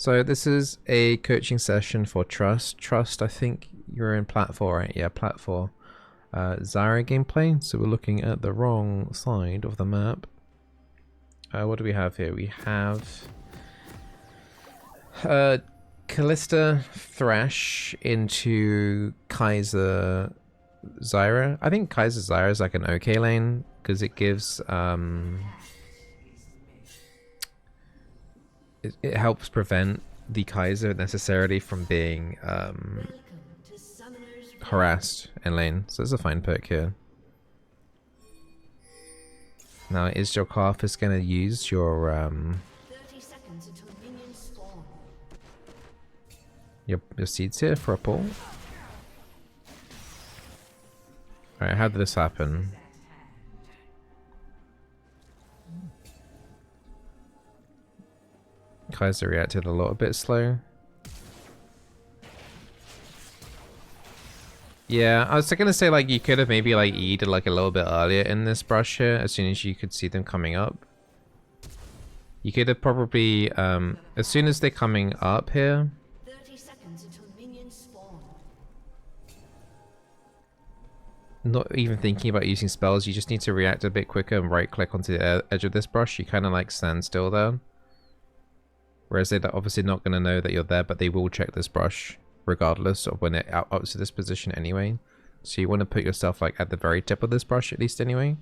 So this is a coaching session for Trust. Trust, I think you're in Plat 4, right? Yeah, Plat 4. Zyra gameplay. So we're looking at the wrong side of the map. What do we have here? We have Callista Thresh into Kaiser Zyra. I think Kaiser Zyra is like an okay lane because it gives it helps prevent the Kaiser necessarily from being harassed in lane. So there's a fine perk here. Now, is your Carthus gonna use your 30 seconds until minions spawn. your seeds here for a pull? Alright, how did this happen? Kaiser reacted a little bit slow. Yeah, I was gonna say like you could have maybe like E'd like a little bit earlier in this brush here, as soon as you could see them coming up. You could have probably as soon as they're coming up here. 30 seconds until minions spawn. Not even thinking about using spells, you just need to react a bit quicker and right click onto the edge of this brush. You kind of like stand still there. Whereas they're obviously not going to know that you're there, but they will check this brush regardless of when it up to this position anyway. So you want to put yourself like at the very tip of this brush at least anyway.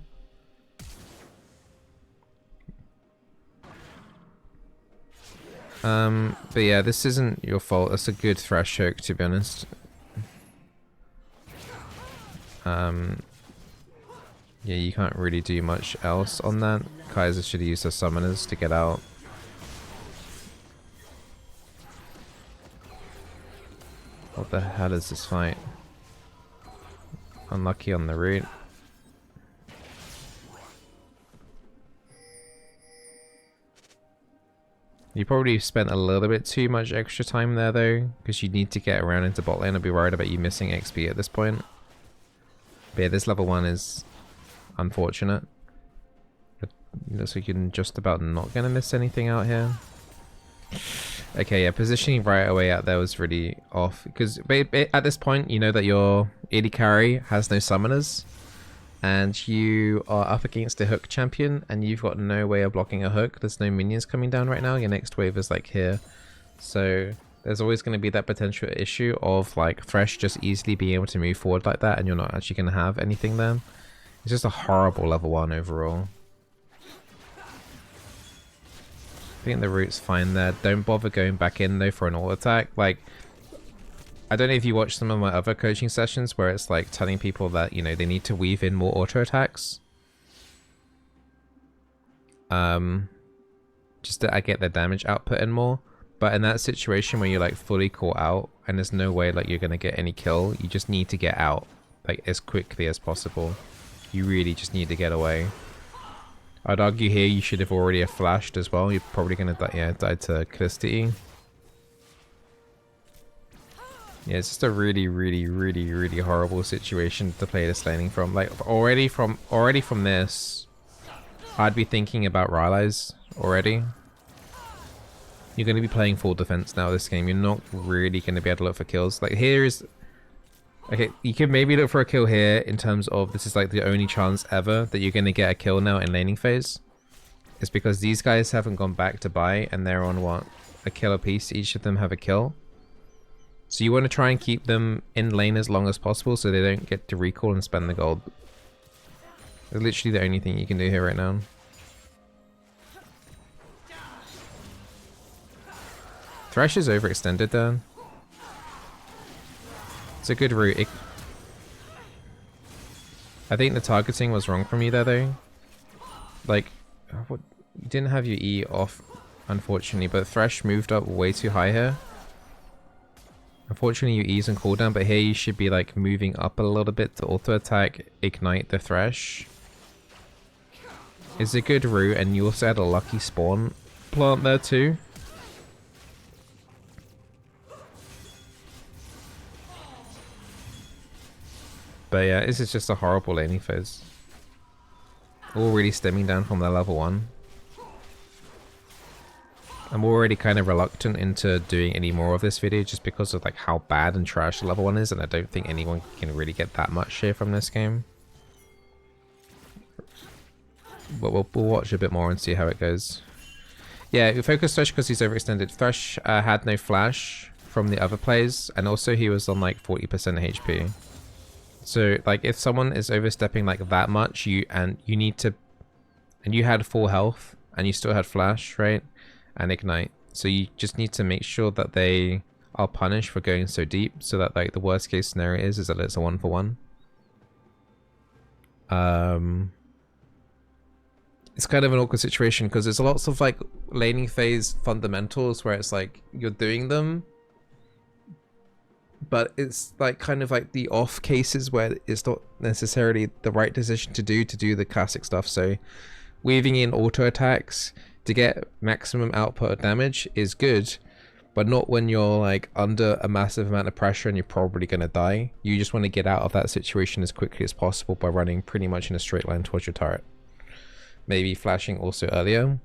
But yeah, this isn't your fault. That's a good Thresh hook, to be honest. Yeah, you can't really do much else on that. Kaiser should use her summoners to get out. What the hell is this fight? Unlucky on the route. You probably spent a little bit too much extra time there though, because you need to get around into bot lane. I'd be worried about you missing XP at this point. But yeah, this level 1 is unfortunate. It looks like you're just about not going to miss anything out here. Okay, yeah, positioning right away out there was really off. Because at this point, you know that your AD carry has no summoners. And you are up against a hook champion, and you've got no way of blocking a hook. There's no minions coming down right now. Your next wave is like here. So there's always going to be that potential issue of like Thresh just easily being able to move forward like that, and you're not actually going to have anything there. It's just a horrible level 1 overall. I think the route's fine there. Don't bother going back in though for an auto attack. Like, I don't know if you watch some of my other coaching sessions where it's like telling people that, you know, they need to weave in more auto attacks. Just to get their damage output in more. But in that situation where you're like fully caught out and there's no way like you're gonna get any kill, you just need to get out like as quickly as possible. You really just need to get away. I'd argue here you should have already have flashed as well. You're probably gonna die to Callista. Yeah, it's just a really horrible situation to play this laning from. Like already from this, I'd be thinking about Rylai's already. You're going to be playing full defense now this game. You're not really going to be able to look for kills. Like here is... Okay, you can maybe look for a kill here in terms of this is like the only chance ever that you're going to get a kill now in laning phase. It's because these guys haven't gone back to buy and they're on what? A kill apiece. Each of them have a kill. So you want to try and keep them in lane as long as possible so they don't get to recall and spend the gold. It's literally the only thing you can do here right now. Thresh is overextended there. It's a good route. I think the targeting was wrong from you there though. Like, you didn't have your E off, unfortunately, but Thresh moved up way too high here. Unfortunately, your E's on cooldown, but here you should be like moving up a little bit to auto attack, ignite the Thresh. It's a good route, and you also had a lucky spawn plant there too. But yeah, this is just a horrible laning phase. All really stemming down from their level 1. I'm already kind of reluctant into doing any more of this video just because of like how bad and trash the level 1 is, and I don't think anyone can really get that much here from this game. But we'll watch a bit more and see how it goes. Yeah, we focus Thresh because he's overextended. Thresh had no flash from the other plays, and also he was on like 40% HP. So like if someone is overstepping like that much, you need to, and you had full health and you still had flash, right? And ignite. So you just need to make sure that they are punished for going so deep, so that like the worst case scenario is that it's a 1-for-1. It's kind of an awkward situation because there's lots of like laning phase fundamentals where it's like you're doing them, but it's like kind of like the off cases where it's not necessarily the right decision to do the classic stuff. So weaving in auto attacks to get maximum output of damage is good, but not when you're like under a massive amount of pressure and you're probably going to die. You just want to get out of that situation as quickly as possible by running pretty much in a straight line towards your turret. Maybe flashing also earlier.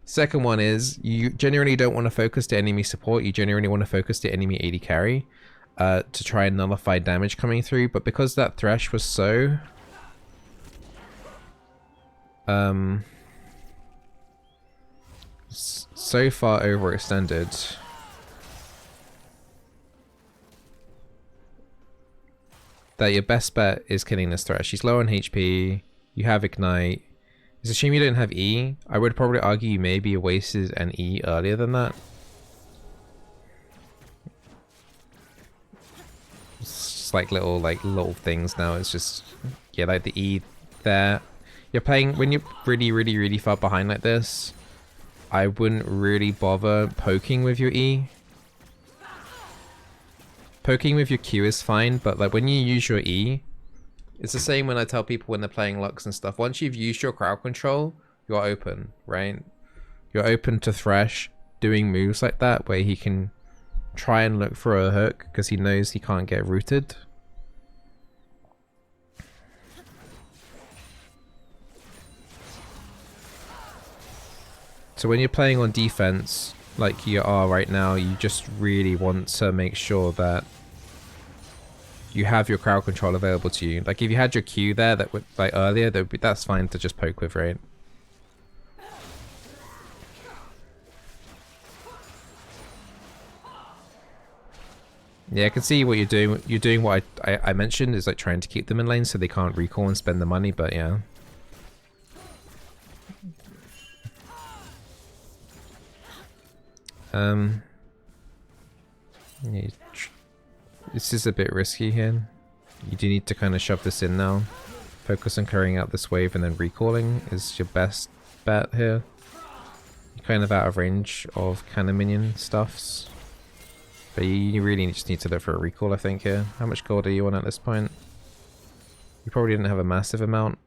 Second one is you generally don't want to focus the enemy support, you generally want to focus the enemy AD carry to try and nullify damage coming through, but because that Thresh was so so far overextended, that your best bet is killing this Thresh. He's low on HP, you have ignite. It's a shame you don't have E. I would probably argue you maybe wasted an E earlier than that. It's just like little things now. It's just, yeah, like the E there. You're playing, when you're really far behind like this, I wouldn't really bother poking with your E. Poking with your Q is fine, but like when you use your E, it's the same when I tell people when they're playing Lux and stuff. Once you've used your crowd control, you're open, right? You're open to Thresh doing moves like that where he can try and look for a hook because he knows he can't get rooted. So when you're playing on defense like you are right now, you just really want to make sure that you have your crowd control available to you. Like if you had your Q there that would like earlier, that's fine to just poke with, right? Yeah, I can see what you're doing. You're doing what I mentioned, is like trying to keep them in lane so they can't recall and spend the money, but yeah. Yeah, this is a bit risky here. You do need to kind of shove this in now. Focus on carrying out this wave and then recalling is your best bet here. You're kind of out of range of cannon minion stuffs. But you really just need to look for a recall, I think, here. How much gold are you on at this point? You probably didn't have a massive amount.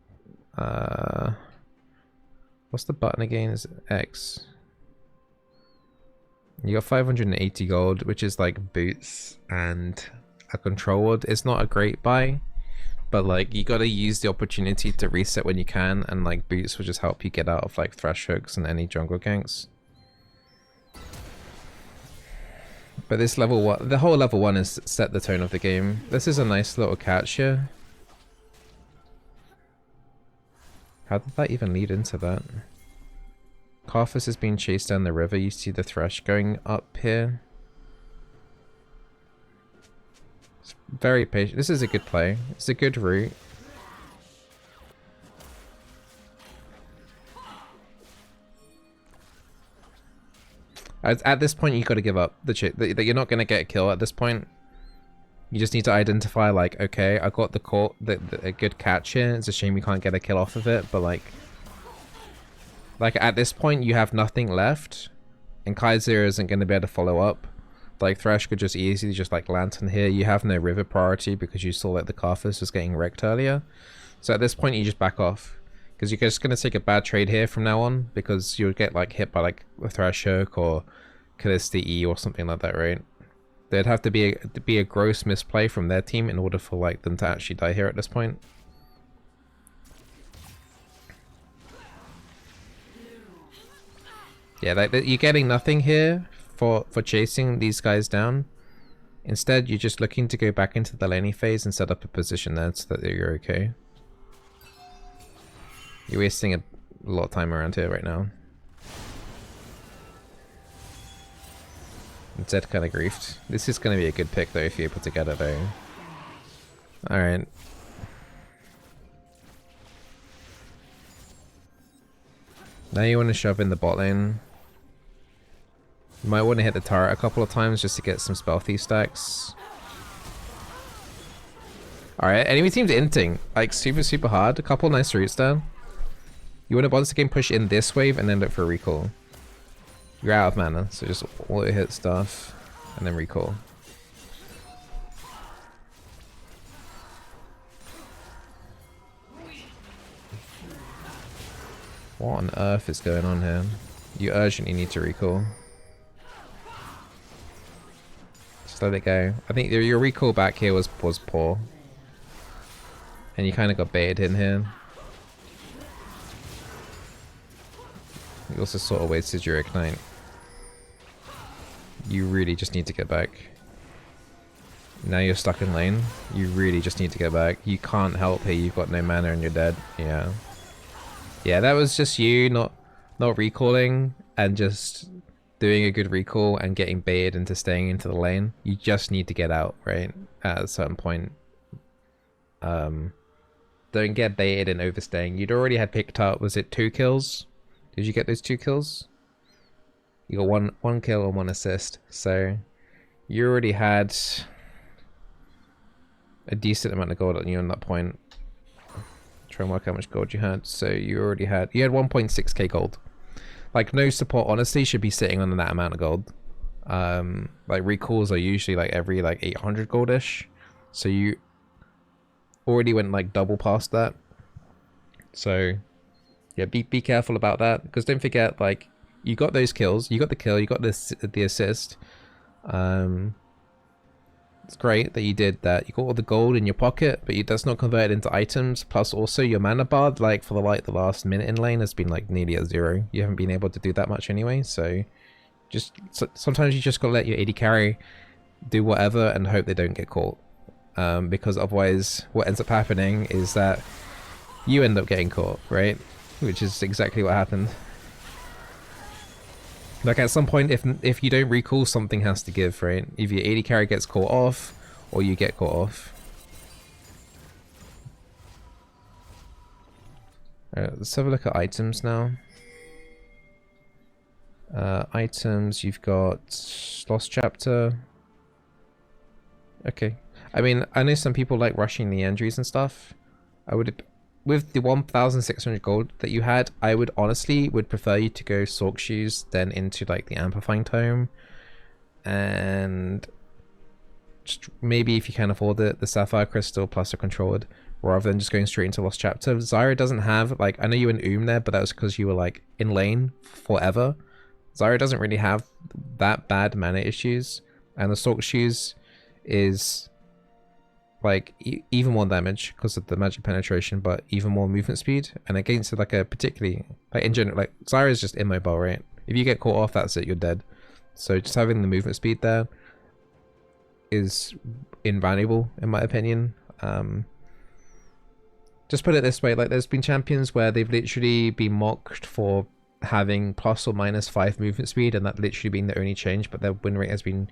What's the button again? Is it X? You got 580 gold, which is like boots and a control ward. It's not a great buy, but like you gotta use the opportunity to reset when you can, and like boots will just help you get out of like thresh hooks and any jungle ganks. But this level one, the whole level 1 is set the tone of the game. This is a nice little catch here. How did that even lead into that? Karthus is being chased down the river. You see the Thresh going up here. It's very patient. This is a good play. It's a good route. At this point, you got to give up that you're not going to get a kill at this point. You just need to identify, like, okay, I got a good catch here. It's a shame you can't get a kill off of it, but like at this point, you have nothing left, and Plat Zyra isn't going to be able to follow up. Like Thresh could just easily just like lantern here. You have no river priority because you saw that the Karthus was getting wrecked earlier. So at this point, you just back off. Because you're just going to take a bad trade here from now on, because you'll get like hit by like a Thresh hook or Callisti E or something like that, right? There'd have to be a gross misplay from their team in order for like them to actually die here at this point. Yeah, like you're getting nothing here for chasing these guys down. Instead, you're just looking to go back into the laning phase and set up a position there so that you're okay. You're wasting a lot of time around here right now. Zed kind of griefed. This is going to be a good pick though if you're able to get it though. Alright. Now you want to shove in the bot lane. You might want to hit the turret a couple of times just to get some spell thief stacks. Alright, enemy team's inting. Like super hard. A couple nice roots there. You want to once again push in this wave and then look for recall. You're out of mana, so just auto hit stuff and then recall. What on earth is going on here? You urgently need to recall. Just let it go. I think your recall back here was poor. And you kind of got baited in here. You also sort of wasted your ignite. You really just need to get back. Now you're stuck in lane. You really just need to get back. You can't help here. You've got no mana and you're dead. Yeah. Yeah, that was just you not recalling and just doing a good recall and getting baited into staying into the lane. You just need to get out, right? At a certain point. Don't get baited and overstaying. You'd already had picked up, was it 2 kills? Did you get those 2 kills? You got one kill and 1 assist. So you already had a decent amount of gold on you at that point. Try and work out how much gold you had. So you had 1.6k gold. Like no support honestly should be sitting on that amount of gold. Like recalls are usually like every like 800 goldish. So you already went like double past that. So yeah, be careful about that, because don't forget, like, you got those kills, you got the kill, you got the assist. It's great that you did that. You got all the gold in your pocket, but that's not converted into items. Plus, also your mana bar, like for the last minute in lane, has been like nearly at 0. You haven't been able to do that much anyway. So, sometimes you just gotta let your AD carry do whatever and hope they don't get caught. Because otherwise, what ends up happening is that you end up getting caught, right? Which is exactly what happened. Like at some point, if you don't recall, something has to give, right? Either your AD carry gets caught off, or you get caught off. Alright, let's have a look at items now. Items, you've got Lost Chapter. Okay. I mean, I know some people like rushing the injuries and stuff. With the 1,600 gold that you had, I would honestly prefer you to go Sork Shoes, then into like the Amplifying Tome, and just maybe if you can afford it, the Sapphire Crystal plus a Controlled, rather than just going straight into Lost Chapter. Zyra doesn't have, like, I know you in there, but that was because you were like in lane forever. Zyra doesn't really have that bad mana issues, and the Sork Shoes is like even more damage because of the magic penetration, but even more movement speed, and against like a particularly, like in general, like Zyra is just immobile, right? If you get caught off, that's it, you're dead. So just having the movement speed there is invaluable in my opinion. Just put it this way, like there's been champions where they've literally been mocked for having plus or minus 5 movement speed, and that literally being the only change, but their win rate has been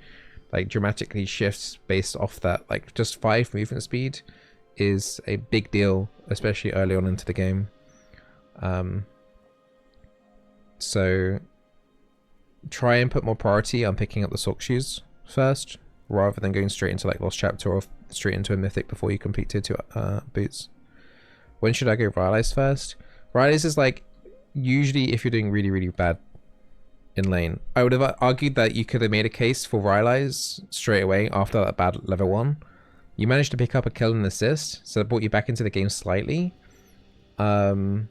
like dramatically shifts based off that. Like just 5 movement speed is a big deal, especially early on into the game. So try and put more priority on picking up the Sork Shoes first, rather than going straight into like Lost Chapter or straight into a Mythic before you complete tier 2 boots. When should I go Rylai's first? Rylai's is like usually if you're doing really bad in lane. I would have argued that you could have made a case for Rylai's straight away after that bad level 1. You managed to pick up a kill and assist, so that brought you back into the game slightly. So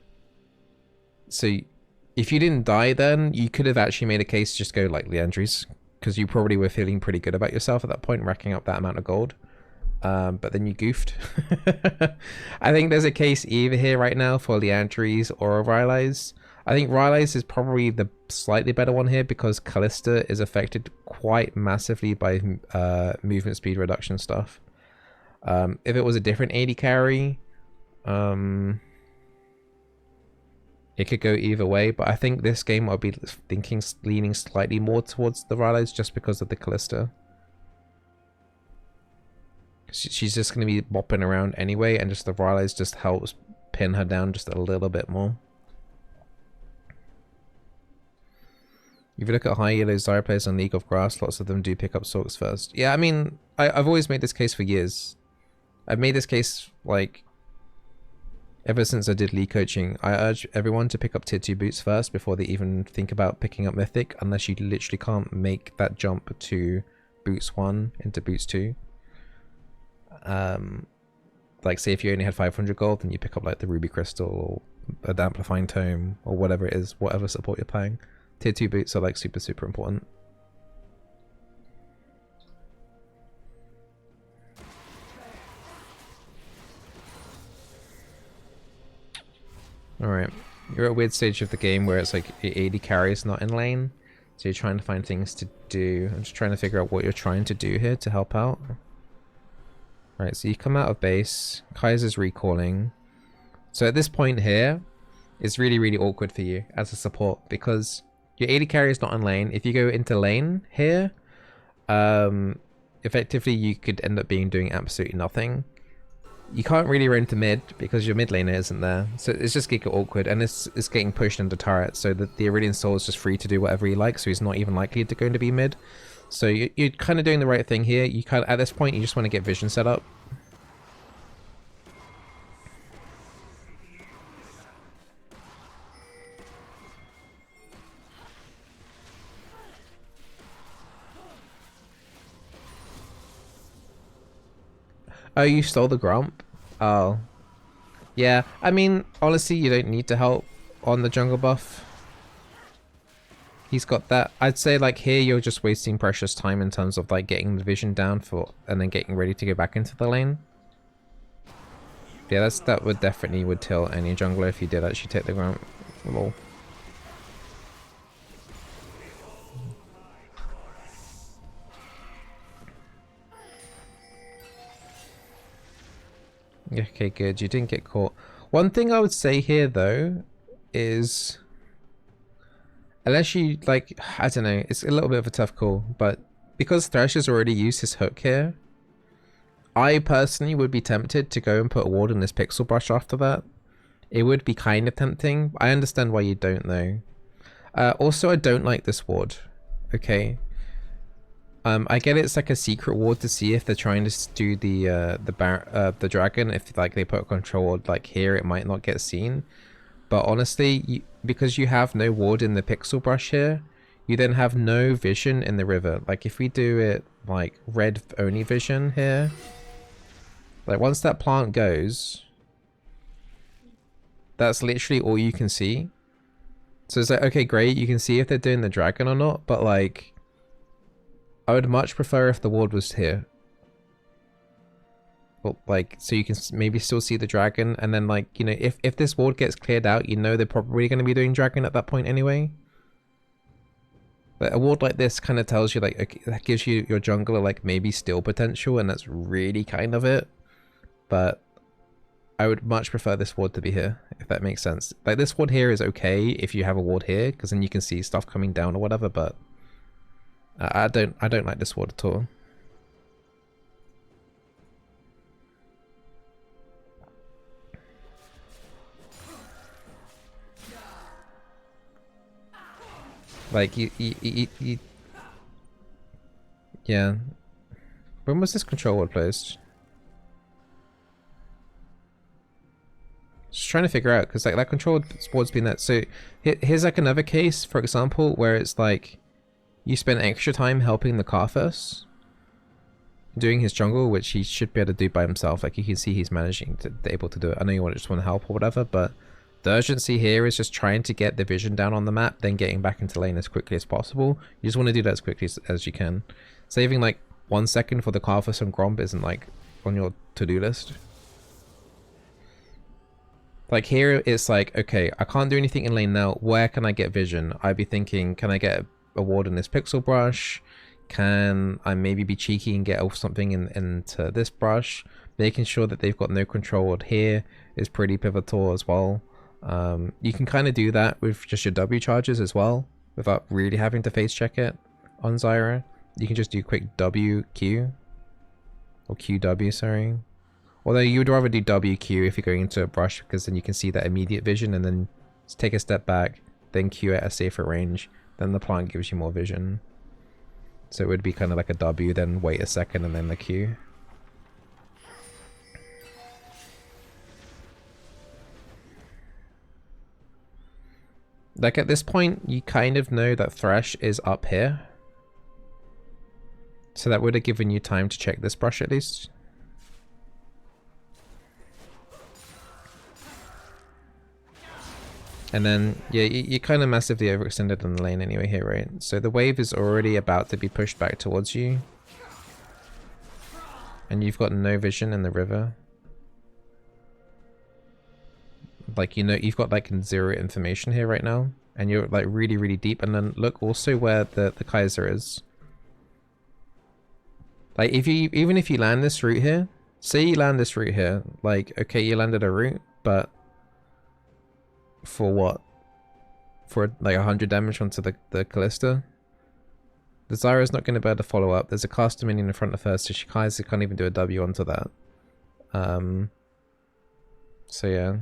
if you didn't die then, you could have actually made a case to just go like Leandri's, because you probably were feeling pretty good about yourself at that point, racking up that amount of gold. But then you goofed. I think there's a case either here right now for Leandri's or Rylai's. I think Rylai's is probably the slightly better one here because Callista is affected quite massively by movement speed reduction stuff. If it was a different AD carry, it could go either way, but I think this game I'll be leaning slightly more towards the Rylai's just because of the Callista. She's just going to be bopping around anyway, and just the Rylai's just helps pin her down just a little bit more. If you look at high elo Zyra players on League of Grass, lots of them do pick up Sorks first. Yeah, I mean, I've always made this case for years. I've made this case, like, ever since I did League coaching. I urge everyone to pick up tier 2 boots first before they even think about picking up Mythic, unless you literally can't make that jump to boots 1 into boots 2. Like, say if you only had 500 gold, then you pick up, like, the Ruby Crystal or an Amplifying Tome or whatever it is, whatever support you're playing. Tier 2 boots are like super important. Alright, you're at a weird stage of the game where it's like your AD carry is not in lane, so you're trying to find things to do. I'm just trying to figure out what you're trying to do here to help out. Right, so you come out of base, Kaiser's recalling. So at this point here, it's really awkward for you as a support because your AD carry is not in lane. If you go into lane here, effectively you could end up doing absolutely nothing. You can't really run to mid because your mid laner isn't there. So it's just getting awkward, and it's getting pushed into turret, so that the Aurelian Soul is just free to do whatever he likes, so he's not even likely to go to be mid. So you're kind of doing the right thing here. You kind of, at this point, you just want to get vision set up. Oh, you stole the Grump? Oh. Yeah, I mean, honestly, you don't need to help on the jungle buff. He's got that. I'd say, like, here you're just wasting precious time in terms of, like, getting the vision down for, and then getting ready to go back into the lane. Yeah, that would definitely tilt any jungler if you did actually take the Grump. Lol. Okay, good. You didn't get caught. One thing I would say here, though, is... Unless you, like... I don't know. It's a little bit of a tough call. But because Thresh has already used his hook here, I personally would be tempted to go and put a ward in this Pixel Brush after that. It would be kind of tempting. I understand why you don't, though. Also, I don't like this ward. Okay? I get it's like a secret ward to see if they're trying to do the dragon. If like they put a control ward like here, it might not get seen. But honestly, because you have no ward in the pixel brush here, you then have no vision in the river. Like if we do it like red only vision here, like once that plant goes, that's literally all you can see. So it's like, okay, great, you can see if they're doing the dragon or not, but like I would much prefer if the ward was here. Well, like, so you can maybe still see the dragon, and then, like, you know, if this ward gets cleared out, you know they're probably going to be doing dragon at that point anyway. But a ward like this kind of tells you, like, okay, that gives you your jungler, like, maybe still potential, and that's really kind of it. But I would much prefer this ward to be here, if that makes sense. Like, this ward here is okay if you have a ward here, because then you can see stuff coming down or whatever, but... I don't like this ward at all. Like you yeah. When was this control ward placed? Just trying to figure out, because like that control ward's been that. So here's like another case, for example, where it's like you spend extra time helping the Karthus doing his jungle, which he should be able to do by himself. Like you can see he's managing to able to do it. I know you just want to help or whatever, but the urgency here is just trying to get the vision down on the map, then getting back into lane as quickly as possible. You just want to do that as quickly as you can. Saving like 1 second for the Karthus and Gromp isn't like on your to-do list. Like here, it's like, okay, I can't do anything in lane now. Where can I get vision? I'd be thinking, can I get a ward in this pixel brush? Can I maybe be cheeky and get off something into this brush? Making sure that they've got no control here is pretty pivotal as well. You can kind of do that with just your W charges as well, without really having to face check it on Zyra. You can just do quick WQ, or QW, sorry. Although you would rather do WQ if you're going into a brush, because then you can see that immediate vision and then take a step back, then Q at a safer range, then the plant gives you more vision. So it would be kind of like a W, then wait a second, and then the Q. Like at this point, you kind of know that Thresh is up here. So that would have given you time to check this brush at least. And then, yeah, you kind of massively overextended in the lane anyway here, right? So the wave is already about to be pushed back towards you. And you've got no vision in the river. Like, you know, you've got like 0 information here right now. And you're like really, really deep. And then look also where the Kaiser is. Like, even if you land this route here, say you land this route here, like, okay, you landed a route, but for what? For like 100 damage onto the Callista? The Zyra's not going to be able to follow up. There's a caster minion in front of her, so she Kaiser can't even do a W onto that. So yeah.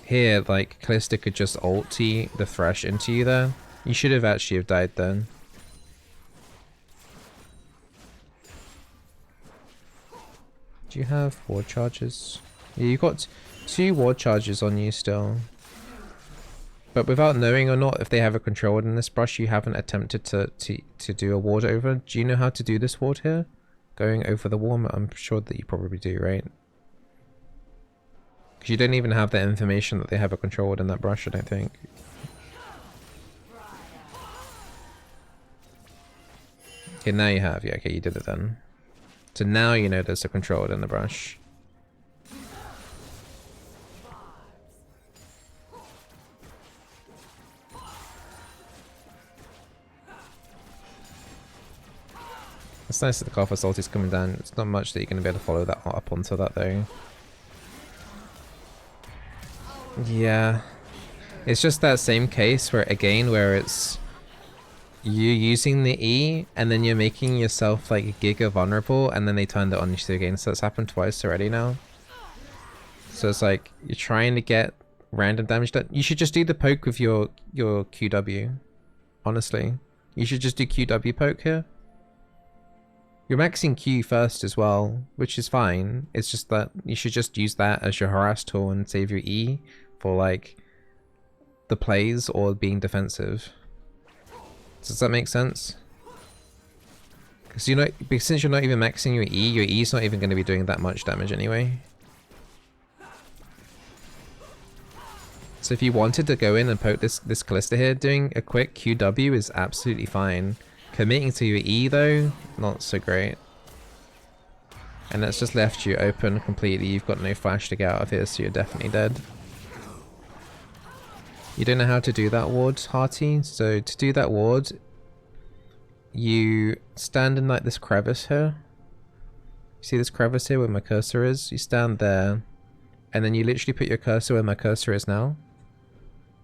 Here, like, Callista could just ulti the Thresh into you there. You should have actually have died then. Do you have ward charges? Yeah, you've got 2 ward charges on you still. But without knowing or not if they have a control in this brush, you haven't attempted to do a ward over. Do you know how to do this ward here? Going over the wall? I'm sure that you probably do, right? Because you don't even have that information that they have a control in that brush, I don't think. Okay, now you have. Yeah, okay, you did it then. So now you know there's a control in the brush. It's nice that the Karthus ult is coming down. It's not much that you're going to be able to follow that up onto that though. Yeah. It's just that same case where, again, where it's you using the E and then you're making yourself like giga vulnerable and then they turned it on you again. So it's happened twice already now. So it's like you're trying to get random damage done. You should just do the poke with your QW. Honestly. You should just do QW poke here. You're maxing Q first as well, which is fine. It's just that you should just use that as your harass tool and save your E for like the plays or being defensive. Does that make sense? Because since you're not even maxing your E is not even going to be doing that much damage anyway. So if you wanted to go in and poke this Callista here, doing a quick QW is absolutely fine. Committing to your E though, not so great. And that's just left you open completely. You've got no flash to get out of here, so you're definitely dead. You don't know how to do that ward, Hearty. So to do that ward, you stand in like this crevice here. See this crevice here where my cursor is? You stand there, and then you literally put your cursor where my cursor is now.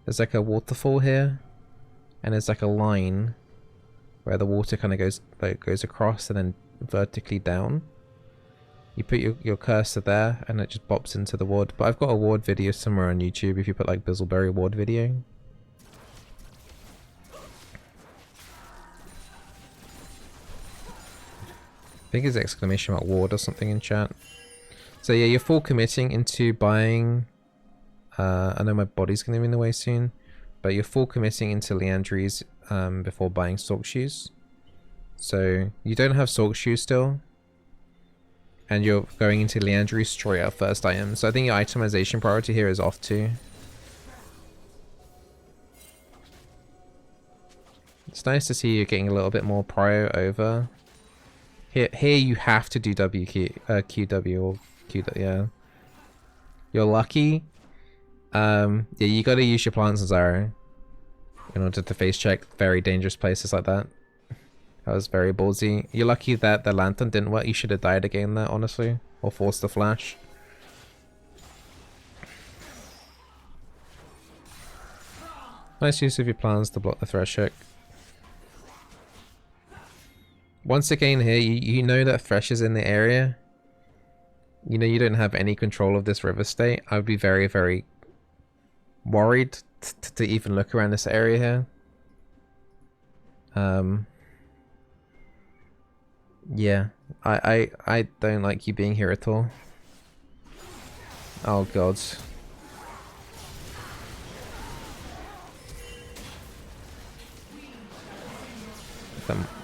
There's like a waterfall here, and there's like a line where the water kind of goes across and then vertically down. You put your cursor there and it just bops into the ward. But I've got a ward video somewhere on YouTube if you put like Bizzleberry ward video. I think it's exclamation mark ward or something in chat. So yeah, you're full committing into buying... I know my body's going to be in the way soon. But you're full committing into Leandry's before buying Stalk Shoes. So you don't have Stalk Shoes still. And you're going into Leandry's straight up first item. So I think your itemization priority here is off too. It's nice to see you getting a little bit more prio over. Here you have to do QW or yeah. You're lucky. Yeah, you gotta use your plants, Zyra, in order to face check very dangerous places like that. That was very ballsy. You're lucky that the lantern didn't work. You should have died again there, honestly. Or forced the flash. Nice use of your plans to block the thresh check. Once again here, you know that Thresh is in the area. You know you don't have any control of this river state. I would be very, very worried to even look around this area here. Yeah, I don't like you being here at all. Oh god.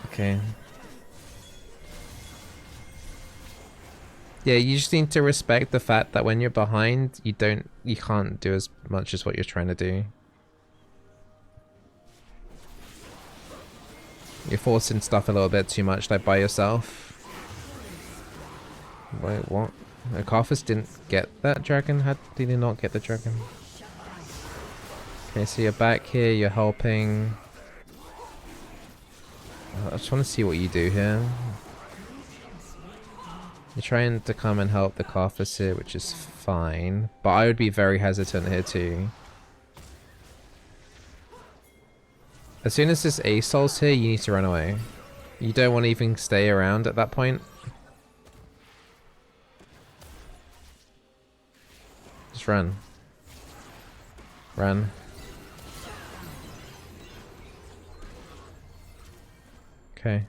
Okay. Yeah, you just need to respect the fact that when you're behind, you can't do as much as what you're trying to do. You're forcing stuff a little bit too much, like by yourself. Wait, what? Akarthus didn't get that dragon? How did he not get the dragon? Okay, so you're back here, you're helping. I just want to see what you do here. You're trying to come and help the Akarthus here, which is fine. But I would be very hesitant here too. As soon as this ASOL's here, you need to run away. You don't want to even stay around at that point. Just run. Run. Okay.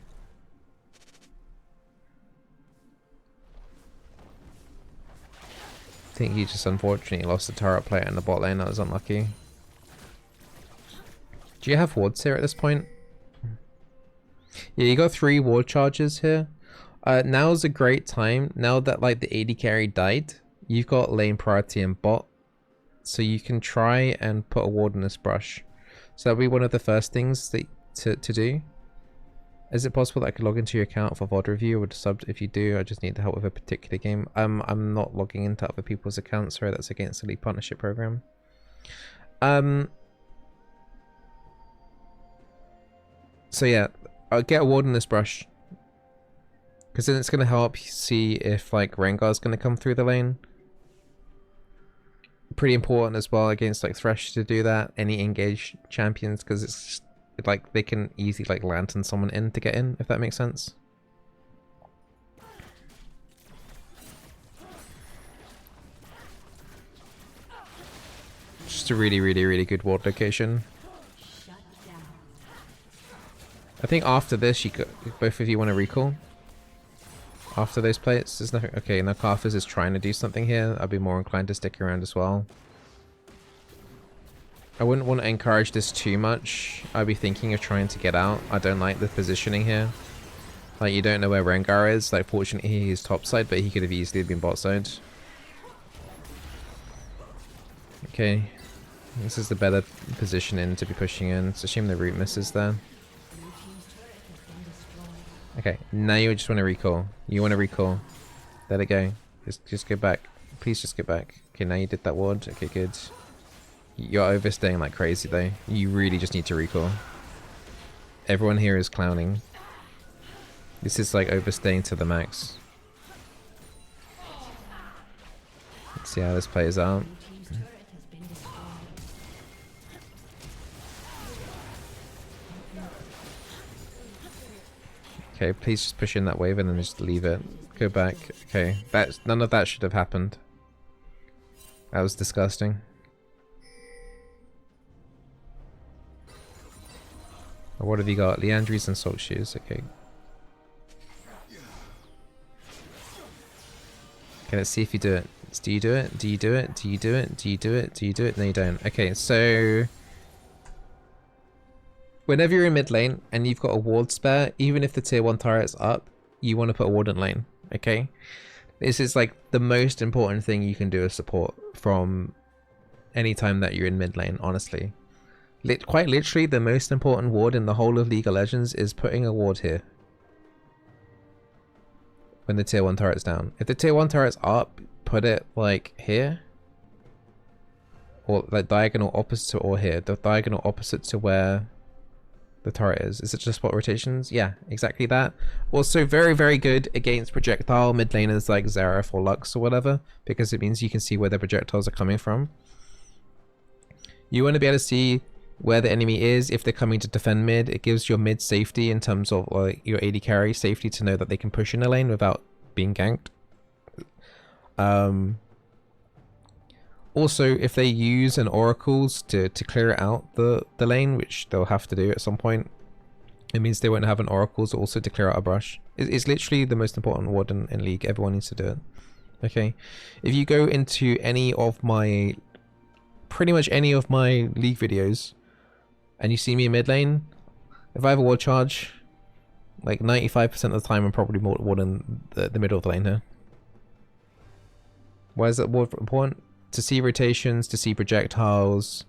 I think you just unfortunately lost the turret player in the bot lane. That was unlucky. Do you have wards here at this point? Yeah, you got 3 ward charges here. Now's a great time. Now that like the AD carry died, you've got lane priority in bot. So you can try and put a ward in this brush. So that'll be one of the first things that to do. Is it possible that I could log into your account for VOD review or sub? If you do, I just need help with a particular game. I'm not logging into other people's accounts. Sorry, that's against the League Partnership Program. So yeah, I'll get a ward in this brush. Because then it's going to help see if like Rengar's going to come through the lane. Pretty important as well against like Thresh to do that. Any engaged champions, because it's just, like they can easily like lantern someone in to get in, if that makes sense. Just a really, really, really good ward location. I think after this, both of you want to recall. After those plates, there's nothing. Okay, now Akarthus is trying to do something here. I'd be more inclined to stick around as well. I wouldn't want to encourage this too much. I'd be thinking of trying to get out. I don't like the positioning here. Like, you don't know where Rengar is. Like, fortunately, he's top side, but he could have easily been bot side. Okay. This is the better positioning to be pushing in. It's a shame the root misses there. Okay, now you just want to recall. You want to recall. Let it go. Just go back. Please just get back. Okay, now you did that ward. Okay, good. You're overstaying like crazy though. You really just need to recall. Everyone here is clowning. This is like overstaying to the max. Let's see how this plays out. Okay, please just push in that wave and then just leave it. Go back. Okay, none of that should have happened. That was disgusting. What have you got? Leandries and Salt Shoes. Okay. Okay, let's see if you do it. Do you do it? Do you do it? Do you do it? Do you do it? Do you do it? No, you don't. Okay, so whenever you're in mid lane and you've got a ward spare, even if the tier 1 turret's up, you want to put a ward in lane. Okay? This is like the most important thing you can do as support from any time that you're in mid lane, honestly. Quite literally, the most important ward in the whole of League of Legends is putting a ward here. when the tier 1 turret's down. If the tier 1 turret's up, put it like here. Or like diagonal opposite to, or here. The diagonal opposite to where the turret is. Is it just spot rotations? Yeah, exactly that. Also very, very good against projectile mid laners like Xerath or Lux or whatever, because it means you can see where the projectiles are coming from. You want to be able to see where the enemy is if they're coming to defend mid. It gives your mid safety in terms of like your AD carry safety to know that they can push in a lane without being ganked. Also, if they use an oracles to clear out the lane, which they'll have to do at some point, it means they won't have an oracles also to clear out a brush. It's literally the most important ward in League. Everyone needs to do it. Okay, if you go into any of my, pretty much any of my League videos, and you see me in mid lane, if I have a ward charge, like 95% of the time I'm probably more warding the middle of the lane here. Why is that ward important? To see rotations, to see projectiles.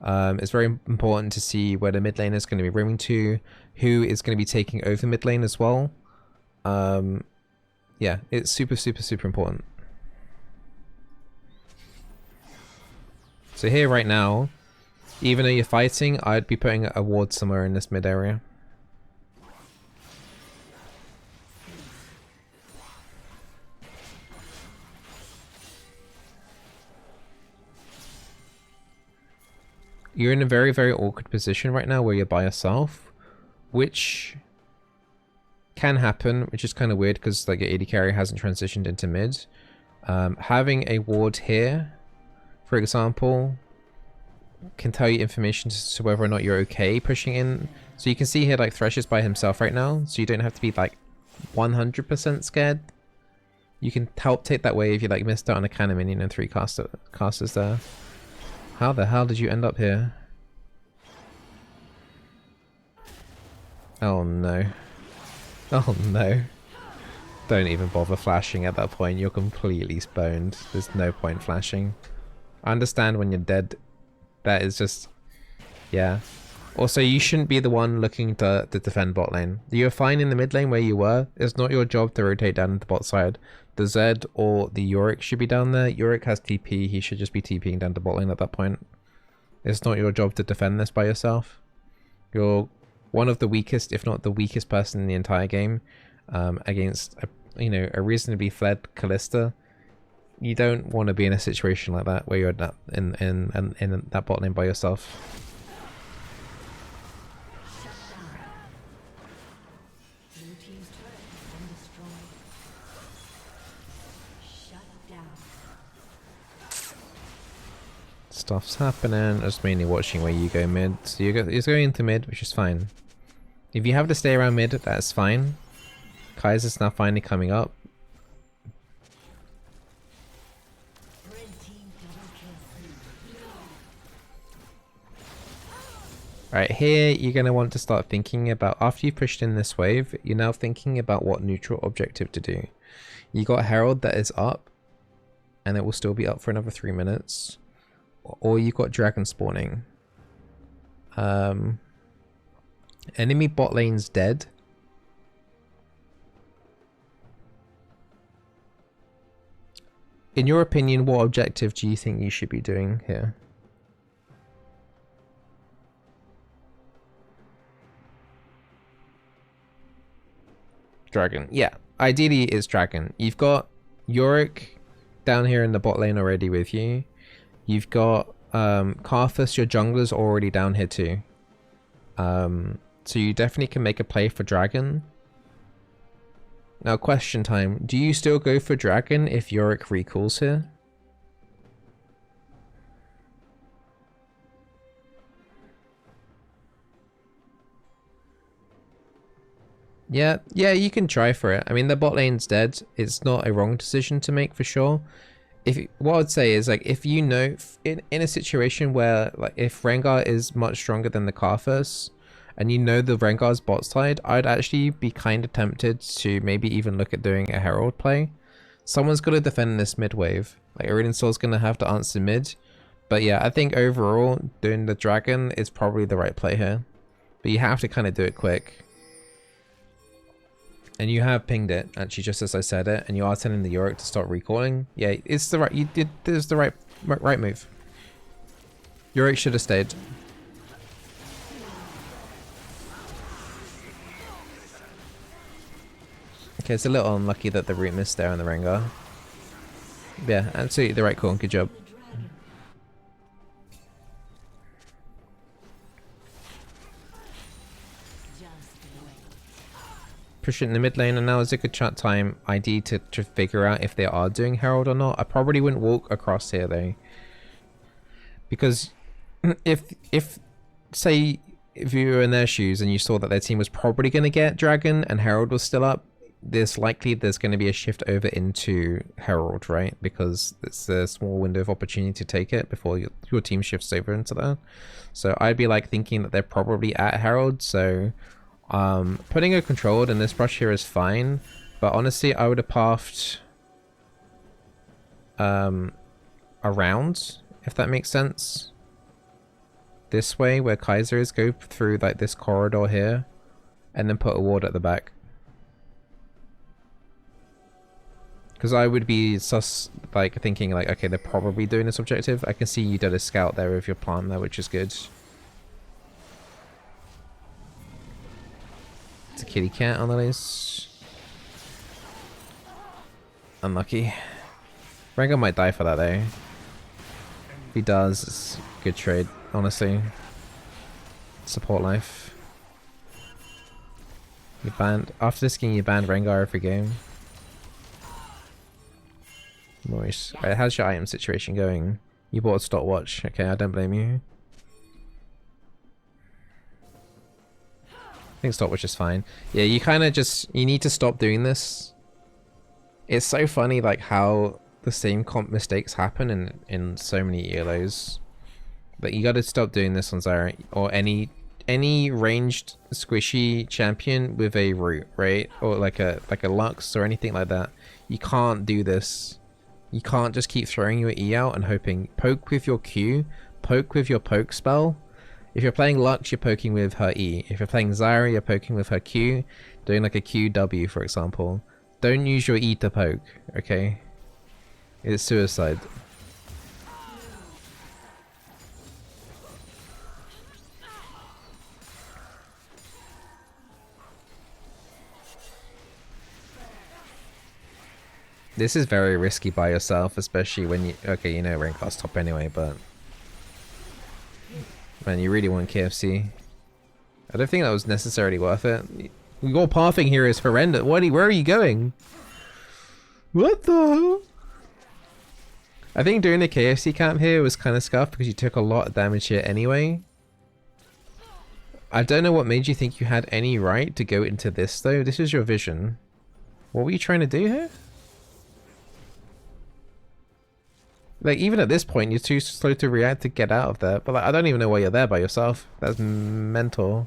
It's very important to see where the mid lane is going to be roaming to, who is going to be taking over mid lane as well. Yeah, it's super, super, super important. So here right now, even though you're fighting, I'd be putting a ward somewhere in this mid area. You're in a very, very awkward position right now where you're by yourself, which can happen, which is kind of weird because like your AD carry hasn't transitioned into mid. Having a ward here, for example, can tell you information as to whether or not you're okay pushing in. So you can see here like Thresh is by himself right now, so you don't have to be like 100% scared. You can help take that wave. You like missed out on a cannon minion and 3 casters there. How the hell did you end up here? Oh no. Oh no. Don't even bother flashing at that point. You're completely boned. There's no point flashing. I understand when you're dead. That is just... yeah. Also, you shouldn't be the one looking to defend bot lane. You're fine in the mid lane where you were. It's not your job to rotate down the bot side. The Zed or the Yorick should be down there. Yorick has TP. He should just be TPing down to bot lane at that point. It's not your job to defend this by yourself. You're one of the weakest, if not the weakest person in the entire game, against a reasonably fled Kalista. You don't want to be in a situation like that where you're not in that bot lane by yourself. Stuff's happening. I'm just mainly watching where you go mid. So you're going into mid, which is fine. If you have to stay around mid, that's fine. Kaiser's now finally coming up. Alright, here you're going to want to start thinking about, after you've pushed in this wave, you're now thinking about what neutral objective to do. You got Herald that is up, and it will still be up for another 3 minutes. Or you got dragon spawning. Enemy bot lane's dead. In your opinion, what objective do you think you should be doing here? Dragon. Yeah, ideally it's dragon. You've got Yorick down here in the bot lane already with you. You've got Karthus, your jungler's already down here too. So you definitely can make a play for dragon. Now question time. Do you still go for dragon if Yorick recalls here? Yeah, you can try for it. I mean, the bot lane's dead. It's not a wrong decision to make for sure. What I'd say is, like, if you know, in a situation where, like, if Rengar is much stronger than the Karthus, and you know the Rengar's bot side, I'd actually be kind of tempted to maybe even look at doing a Herald play. Someone's got to defend this mid wave. Like, Iridian Soul's going to have to answer mid. But yeah, I think overall, doing the dragon is probably the right play here. But you have to kind of do it quick. And you have pinged it, actually, just as I said it, and you are telling the Yorick to start recalling. Yeah, it's the right, you did, there's the right move. Yorick should have stayed. Okay, it's a little unlucky that the root missed there on the Rengar. Yeah, absolutely the right call, good job. Push it in the mid lane, and now is a good chat time ID to figure out if they are doing Herald or not. I probably wouldn't walk across here though, because if say if you were in their shoes and you saw that their team was probably going to get Dragon and Herald was still up, there's going to be a shift over into Herald, right? Because it's a small window of opportunity to take it before your team shifts over into that. So I'd be like thinking that they're probably at Herald, so putting a controlled in this brush here is fine, but honestly I would have pathed around, if that makes sense. This way where Kaiser is, go through like this corridor here and then put a ward at the back. Because I would be like thinking like, okay, they're probably doing this objective. I can see you did a scout there with your plant there, which is good. It's a kitty cat on the list. Unlucky. Rengar might die for that though. If he does, it's a good trade, honestly. Support life. You banned after this game, you banned Rengar every game. Nice. Right, how's your item situation going? You bought a stopwatch. Okay, I don't blame you. I think stopwatch is fine. Yeah, you kind of you need to stop doing this. It's so funny like how the same comp mistakes happen in so many ELOs. But you got to stop doing this on Zyra or any ranged squishy champion with a root, right? Or like a Lux or anything like that. You can't do this. You can't just keep throwing your E out and hoping. Poke with your Q, poke with your poke spell. If you're playing Lux, you're poking with her E. If you're playing Zyra, you're poking with her Q, doing like a QW, for example. Don't use your E to poke, okay? It's suicide. This is very risky by yourself, especially when you... Okay, you know rank class top anyway, but... Man, you really want KFC. I don't think that was necessarily worth it. Your pathing here is horrendous. Where are you going? What the hell? I think doing the KFC camp here was kind of scuffed because you took a lot of damage here anyway. I don't know what made you think you had any right to go into this though. This is your vision. What were you trying to do here? Like, even at this point, you're too slow to react to get out of there. But like, I don't even know why you're there by yourself. That's mental.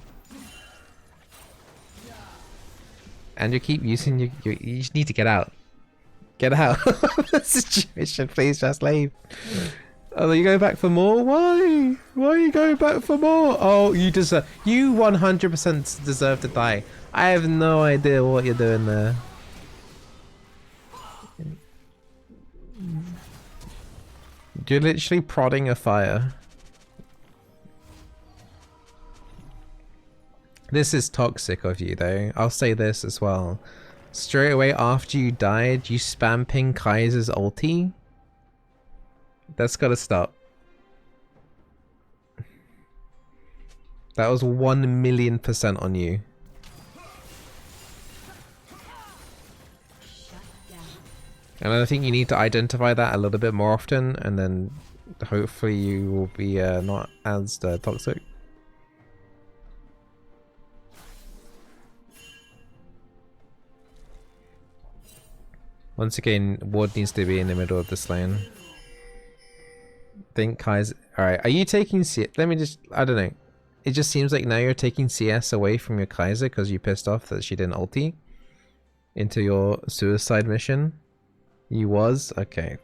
And you keep using you just need to get out. Get out of the situation, please just leave. Oh, you go back for more? Why? Why are you going back for more? Oh, you 100% deserve to die. I have no idea what you're doing there. You're literally prodding a fire. This is toxic of you though. I'll say this as well. Straight away after you died, you spam ping Kaiser's ulti. That's gotta stop. That was 1,000,000% on you. And I think you need to identify that a little bit more often, and then hopefully you will be not as toxic. Once again, ward needs to be in the middle of this lane. I think Kaiser... Alright, are you taking CS? Let me just... I don't know. It just seems like now you're taking CS away from your Kaiser because you pissed off that she didn't ulti into your suicide mission. You was? Okay.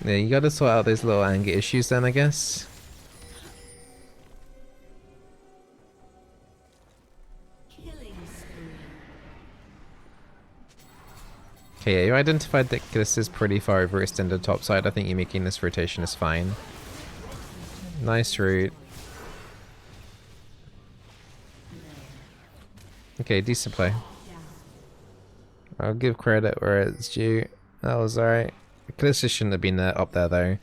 Yeah, you gotta sort out those little anger issues then, I guess. Okay, yeah, you identified that this is pretty far overextended topside. I think you making this rotation is fine. Nice route. Okay, decent play. I'll give credit where it's due. That was alright. Calista shouldn't have been up there though.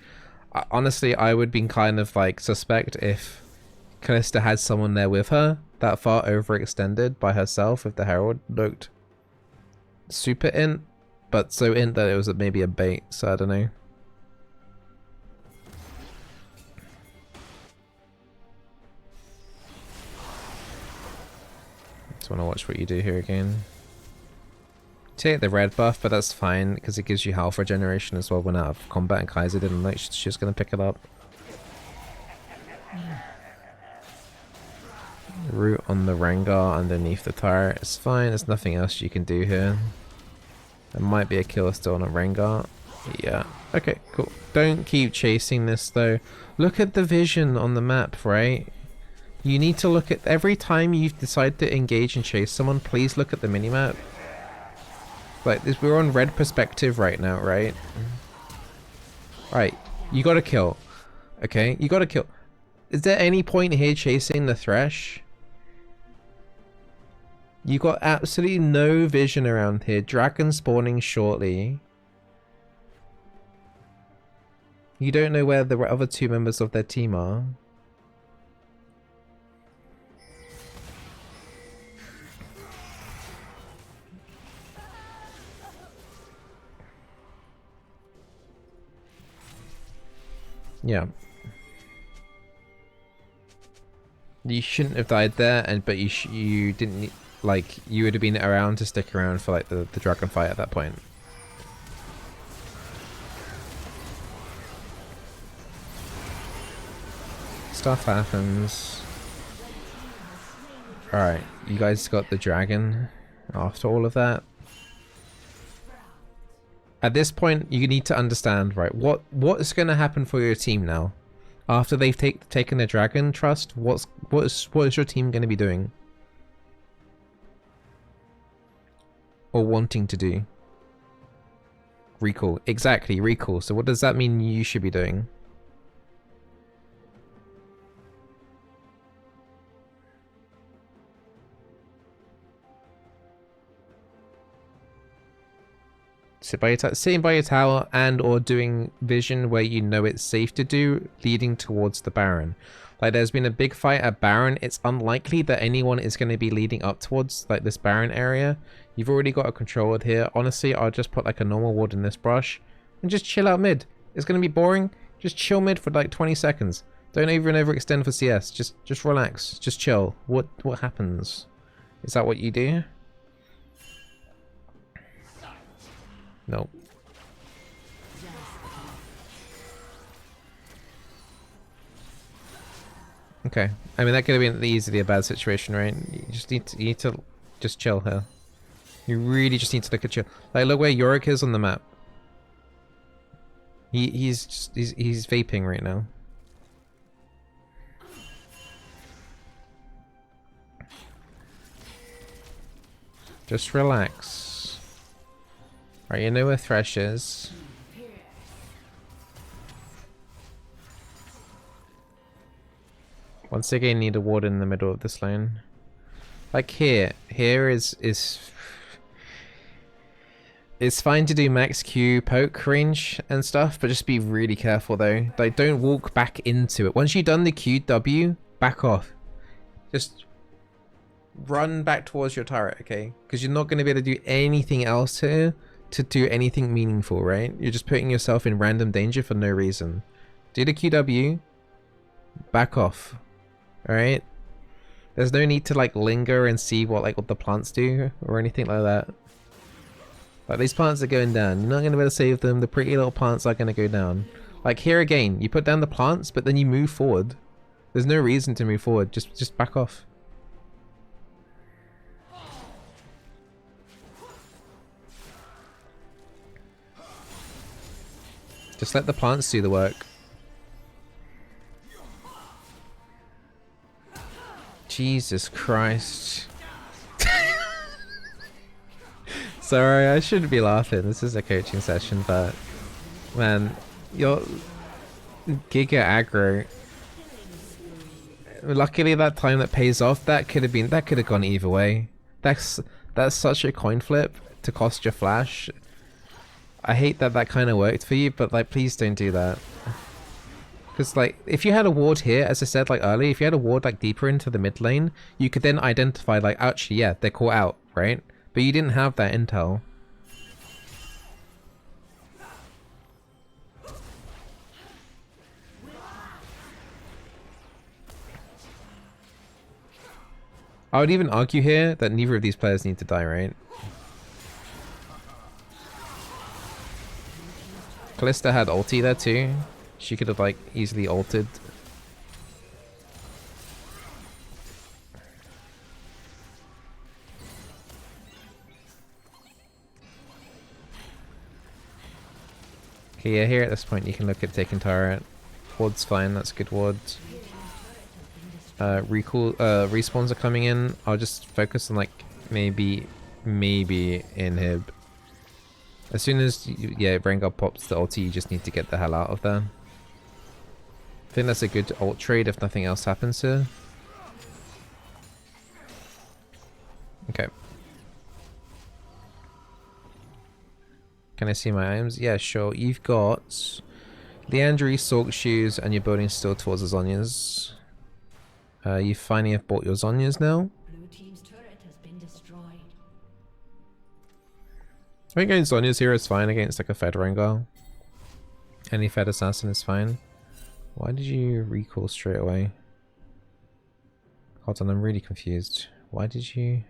Honestly, I would be kind of like suspect if Calista had someone there with her that far overextended by herself if the Herald looked super int, but so int that it was maybe a bait, so I don't know. Just want to watch what you do here again. Take the red buff, but that's fine because it gives you health regeneration as well when out of combat, and Kaiser didn't like she's gonna pick it up. Root on the Rengar underneath the turret. It's fine, there's nothing else you can do here. There might be a kill still on a Rengar. Yeah. Okay, cool. Don't keep chasing this though. Look at the vision on the map, right? You need to look at every time you decide to engage and chase someone, please look at the minimap. Like this, we're on red perspective right now, right? Right, you gotta kill. Okay, you gotta kill. Is there any point here chasing the Thresh? You got absolutely no vision around here. Dragon spawning shortly. You don't know where the other two members of their team are. Yeah. You shouldn't have died there, but you didn't like you would have been around to stick around for like the dragon fight at that point. Stuff happens. Alright, you guys got the dragon after all of that. At this point, you need to understand, right, what is going to happen for your team now? After they've taken the dragon trust, what is your team going to be doing? Or wanting to do? Recall. Exactly, recall. So what does that mean you should be doing? Sitting by your tower and or doing vision where you know it's safe to do, leading towards the Baron. Like there's been a big fight at Baron, it's unlikely that anyone is going to be leading up towards like this Baron area. You've already got a control ward here. Honestly, I'll just put like a normal ward in this brush and just chill out mid. It's going to be boring. Just chill mid for like 20 seconds. Don't even overextend for CS. Just relax. Just chill. What happens? Is that what you do? No. Okay. I mean, that could have been easily a bad situation, right? You need to just chill here. You really just need to look at chill. Like, look where Yorick is on the map. He's vaping right now. Just relax. Alright, you know where Thresh is. Once again, need a ward in the middle of this lane. Like here is it's fine to do max Q poke range and stuff, but just be really careful though. Like don't walk back into it. Once you've done the QW, back off. Just run back towards your turret, okay? Because you're not going to be able to do anything else here to do anything meaningful, right? You're just putting yourself in random danger for no reason. Do the QW, back off. Alright? There's no need to like linger and see what the plants do or anything like that. Like these plants are going down. You're not going to be able to save them. The pretty little plants are going to go down. Like here again, you put down the plants, but then you move forward. There's no reason to move forward. Just back off. Just let the plants do the work. Jesus Christ. Sorry, I shouldn't be laughing. This is a coaching session, but man, you're giga aggro. Luckily, that time that pays off, that could have gone either way. That's such a coin flip to cost your flash. I hate that that kind of worked for you, but like, please don't do that. Because like, if you had a ward here, as I said like earlier, if you had a ward like deeper into the mid lane, you could then identify like, actually, yeah, they're caught out, right? But you didn't have that intel. I would even argue here that neither of these players need to die, right? Callista had ulti there too. She could have like easily ulted. Okay, yeah, here at this point you can look at taking turret. Ward's fine, that's good ward. Respawns are coming in. I'll just focus on like maybe inhib. As soon as yeah, Rengar pops the ulti, you just need to get the hell out of there. I think that's a good ult trade if nothing else happens here. Okay. Can I see my items? Yeah, sure. You've got Leandry, Sork Shoes, and you're building still towards the Zhonya's. You finally have bought your Zhonya's now. Blue team's turret has been destroyed. I think going Zhonya's here is fine against like a Fed Rengar. Any Fed Assassin is fine. Why did you recall straight away? Hold on, I'm really confused. Why did you...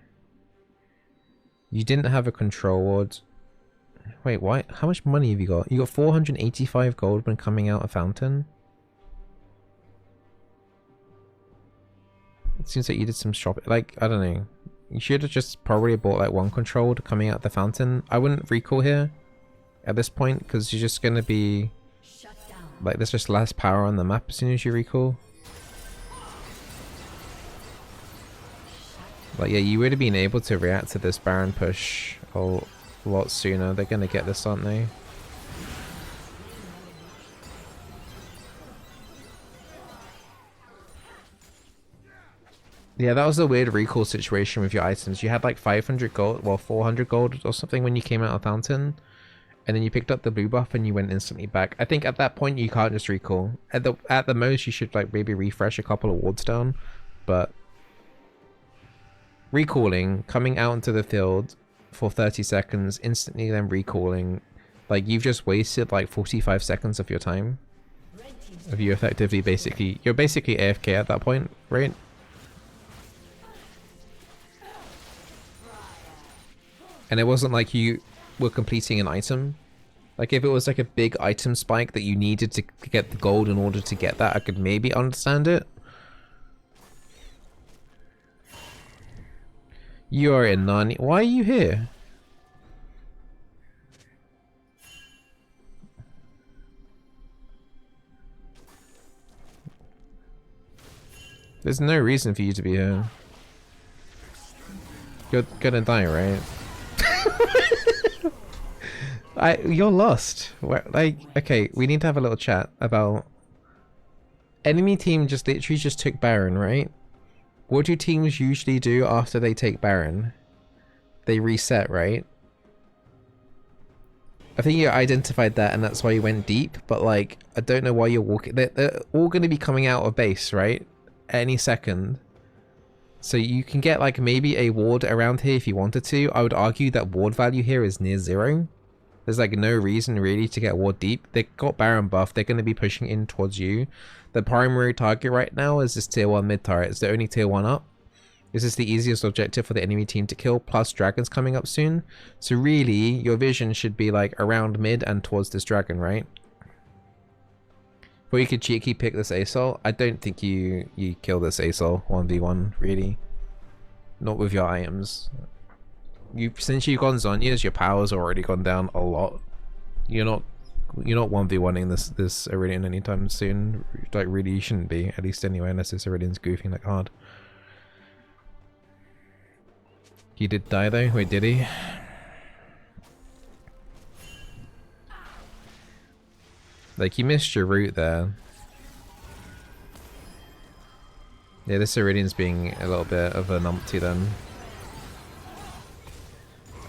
You didn't have a control ward. Wait, why? How much money have you got? You got 485 gold when coming out of Fountain? It seems like you did some shopping. Like, I don't know. You should have just probably bought like one control coming out the Fountain. I wouldn't recall here at this point because you're just going to be... Like, there's just less power on the map as soon as you recall. Like, yeah, you would have been able to react to this Baron push a lot sooner. They're gonna get this, aren't they? Yeah, that was a weird recall situation with your items. You had like 500 gold, well 400 gold or something when you came out of Fountain. And then you picked up the blue buff and you went instantly back. I think at that point you can't just recall. At the most you should like maybe refresh a couple of wards down. But recalling, coming out into the field for 30 seconds, instantly then recalling, like you've just wasted like 45 seconds of your time. Of you effectively you're basically AFK at that point, right? And it wasn't like you were completing an item. Like if it was like a big item spike that you needed to get the gold in order to get that, I could maybe understand it. You are in Narnia. Why are you here? There's no reason for you to be here. You're gonna die, right? You're lost. Like, okay, we need to have a little chat about... Enemy team just literally just took Baron, right? What do teams usually do after they take Baron? They reset, right? I think you identified that and that's why you went deep, but like, I don't know why you're walking... They're all going to be coming out of base, right? Any second. So you can get like maybe a ward around here if you wanted to. I would argue that ward value here is near 0. There's like no reason really to get ward deep. They got Baron buff. They're going to be pushing in towards you. The primary target right now is this tier 1 mid turret. It's the only tier 1 up. This is the easiest objective for the enemy team to kill. Plus dragons coming up soon. So really your vision should be like around mid and towards this dragon, right? Or you could cheeky pick this ASOL. I don't think you kill this ASOL 1v1 really. Not with your items. Since you've gone Zhonya's, your power's already gone down a lot. You're not 1v1ing this Iridian anytime soon. Like really you shouldn't be, at least anyway, unless this Iridian's goofing like hard. He did die though? Wait, did he? Like, you missed your route there. Yeah, this Iridian's being a little bit of a numpty then.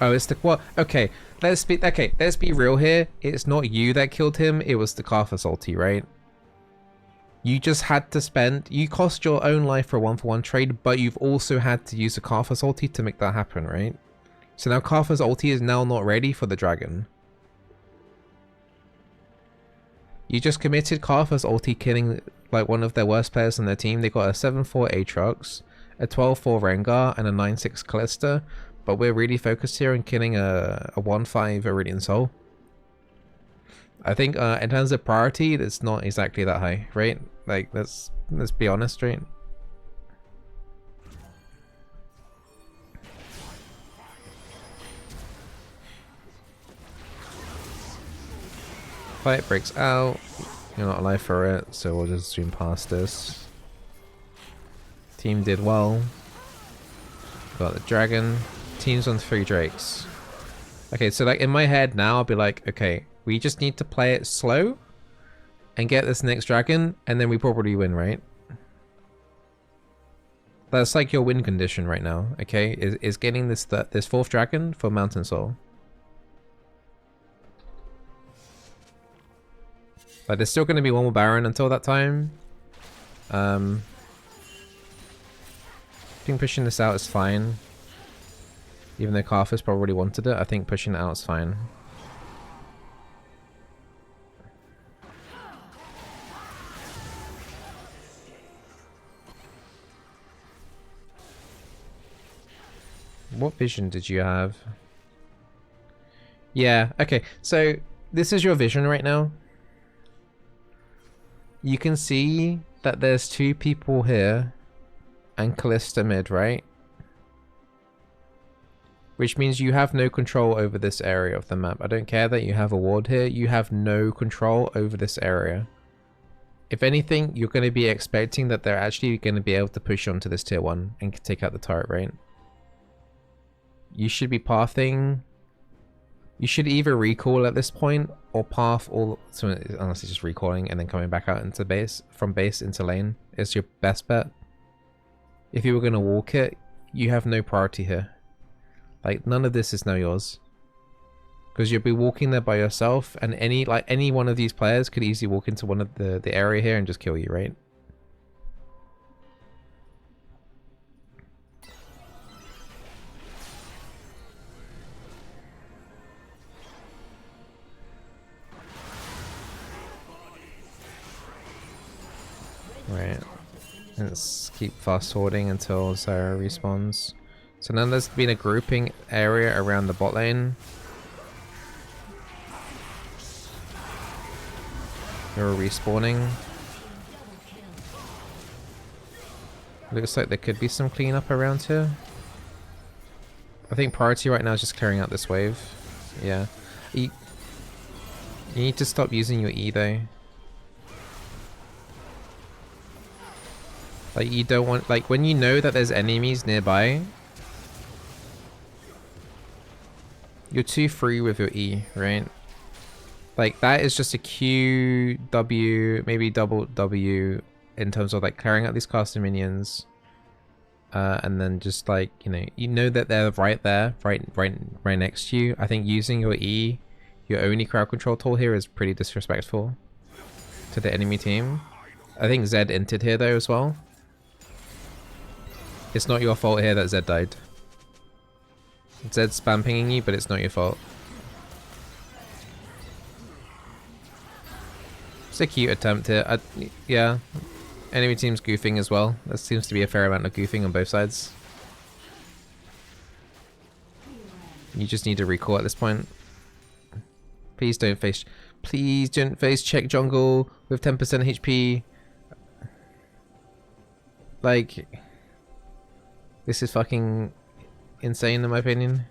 Oh, it's the what? Okay, let's be real here. It's not you that killed him. It was the Karthus ulti, right? You just had to spend. You cost your own life for a 1-for-1 trade, but you've also had to use the Karthus ulti to make that happen, right? So now Karthus ulti is now not ready for the dragon. You just committed Karthus ulti killing like one of their worst players on their team. They got a 7-4 Aatrox, a 12-4 Rengar, and a 9-6 Callista. But we're really focused here on killing a 1-5 Iridian Soul. I think in terms of priority, it's not exactly that high, right? Like, let's be honest, right? Fight breaks out. You're not alive for it, so we'll just zoom past this. Team did well. Got the dragon. Team's on 3 drakes. Okay, so like in my head now, I'll be like, okay, we just need to play it slow and get this next dragon, and then we probably win, right? That's like your win condition right now, okay? Is getting this 4th dragon for Mountain Soul. But there's still going to be one more Baron until that time. I think pushing this out is fine. Even though Karthus probably wanted it, I think pushing it out is fine. What vision did you have? Yeah, okay. So this is your vision right now. You can see that there's 2 people here and Callista mid, right? Which means you have no control over this area of the map. I don't care that you have a ward here. You have no control over this area. If anything, you're going to be expecting that they're actually going to be able to push onto this tier 1 and take out the turret, right? You should be pathing. You should either recall at this point or path all. So honestly, just recalling and then coming back out into base, from base into lane is your best bet. If you were going to walk it, you have no priority here. Like, none of this is now yours. Because you'll be walking there by yourself, and any one of these players could easily walk into one of the area here and just kill you, right? Right. Let's keep fast forwarding until Zyra respawns. So now there's been a grouping area around the bot lane. They're respawning. Looks like there could be some cleanup around here. I think priority right now is just clearing out this wave. Yeah. You need to stop using your E though. Like, you don't want, like, when you know that there's enemies nearby, you're too free with your E, right? Like, that is just a Q, W, maybe double W in terms of like clearing out these caster minions. And then just like, you know that they're right there, right next to you. I think using your E, your only crowd control tool here, is pretty disrespectful to the enemy team. I think Zed entered here though as well. It's not your fault here that Zed died. Zed's spam pinging you, but it's not your fault. It's a cute attempt here. Yeah. Enemy team's goofing as well. There seems to be a fair amount of goofing on both sides. You just need to recall at this point. Please don't face check jungle with 10% HP. Like, this is fucking insane in my opinion.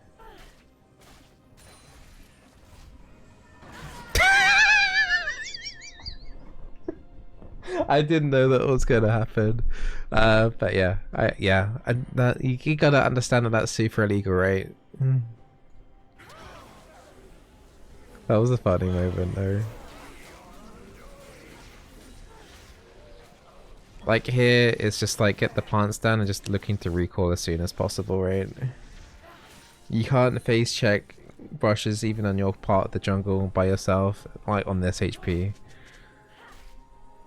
I didn't know that was gonna happen, but yeah, you gotta understand that that's super illegal, right? That was a funny moment though. Like here, it's just like get the plants down and just looking to recall as soon as possible, right? You can't face check brushes even on your part of the jungle by yourself, like on this HP.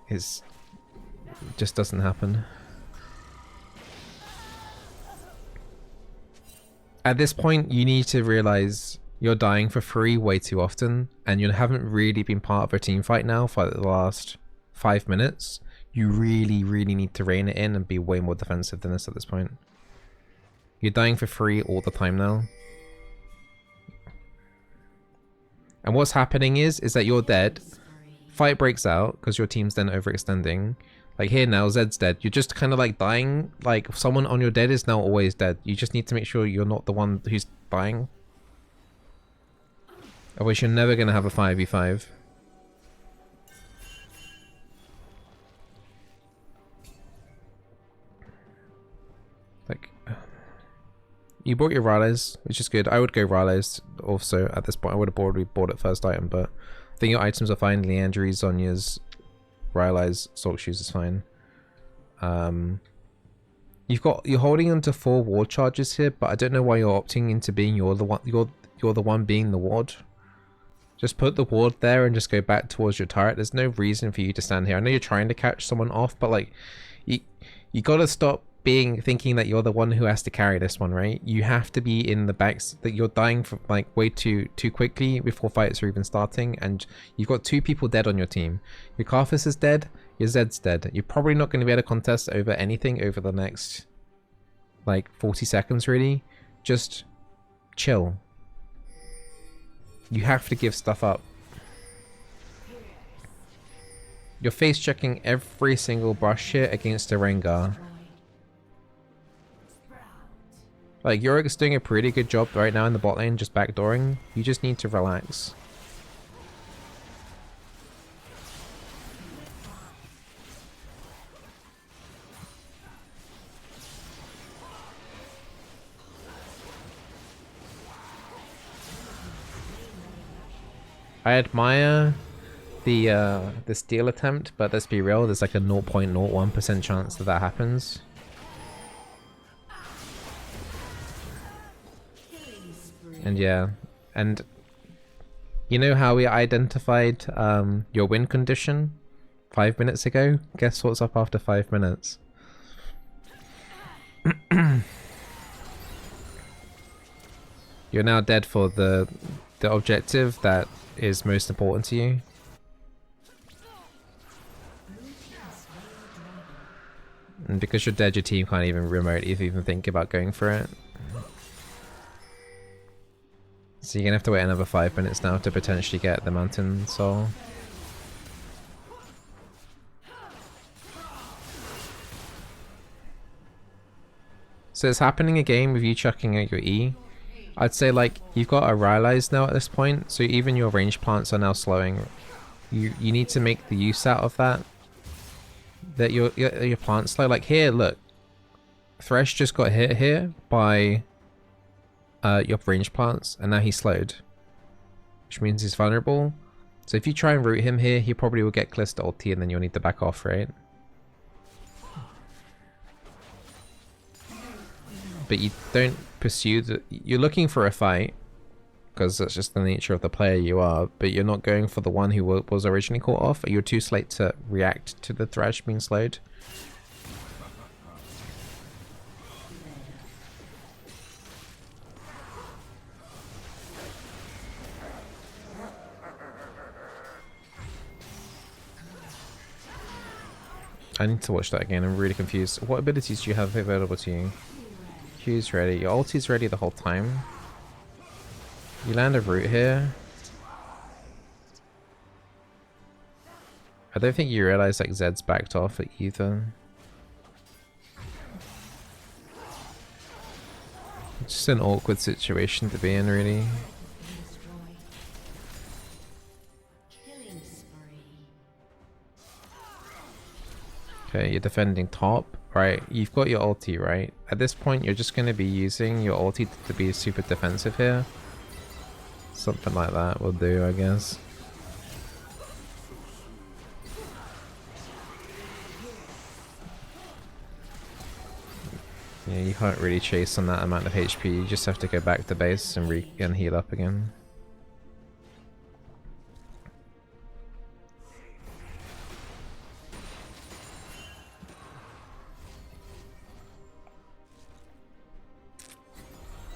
It just doesn't happen. At this point, you need to realize you're dying for free way too often, and you haven't really been part of a team fight now for the last 5 minutes. You really, really need to rein it in and be way more defensive than this at this point. You're dying for free all the time now. And what's happening is that you're dead. Fight breaks out because your team's then overextending. Like here now, Zed's dead. You're just kind of like dying. Like someone on your dead is now always dead. You just need to make sure you're not the one who's dying. Otherwise you're never going to have a 5v5. Like, you bought your Rylai's, which is good. I would go Rylai's also at this point. I would have probably bought it first item, but I think your items are fine. Leandry's, Zonya's, Rylai's, Salt Shoes is fine. You're holding onto 4 ward charges here, but I don't know why you're opting into being you're the one being the ward. Just put the ward there and just go back towards your turret. There's no reason for you to stand here. I know you're trying to catch someone off, but like you gotta stop thinking that you're the one who has to carry this one, right? You have to be in the backs, that you're dying for like way too quickly before fights are even starting, and you've got 2 people dead on your team. Your Karthus is dead, your Zed's dead. You're probably not going to be able to contest over anything over the next like 40 seconds really. Just chill. You have to give stuff up. You're face checking every single brush here against a Rengar. Like, Yorick's doing a pretty good job right now in the bot lane, just backdooring. You just need to relax. I admire the steal attempt, but let's be real, there's like a 0.01% chance that that happens. And yeah, and you know how we identified your win condition 5 minutes ago? Guess what's up after 5 minutes? You're now dead for the objective that is most important to you. And because you're dead, your team can't even remotely even think about going for it. So you're gonna have to wait another 5 minutes now to potentially get the Mountain Soul. So it's happening again with you chucking out your E. I'd say like you've got a Rylai's now at this point, so even your range plants are now slowing. You need to make the use out of that. That your plants slow. Like here, look, Thresh just got hit here by your range plants, and now he's slowed, which means he's vulnerable. So if you try and root him here, he probably will get Calista ulti, and then you'll need to back off, right? But you don't pursue the... You're looking for a fight, because that's just the nature of the player you are, but you're not going for the one who was originally caught off. You're too late to react to the Thresh being slowed. I need to watch that again, I'm really confused. What abilities do you have available to you? Q's ready, your ulti's ready the whole time. You land a root here. I don't think you realize like Zed's backed off either. It's just an awkward situation to be in, really. Okay, you're defending top, right? You've got your ulti, right? At this point, you're just going to be using your ulti to be super defensive here. Something like that will do, I guess. Yeah, you can't really chase on that amount of HP. You just have to go back to base and heal up again.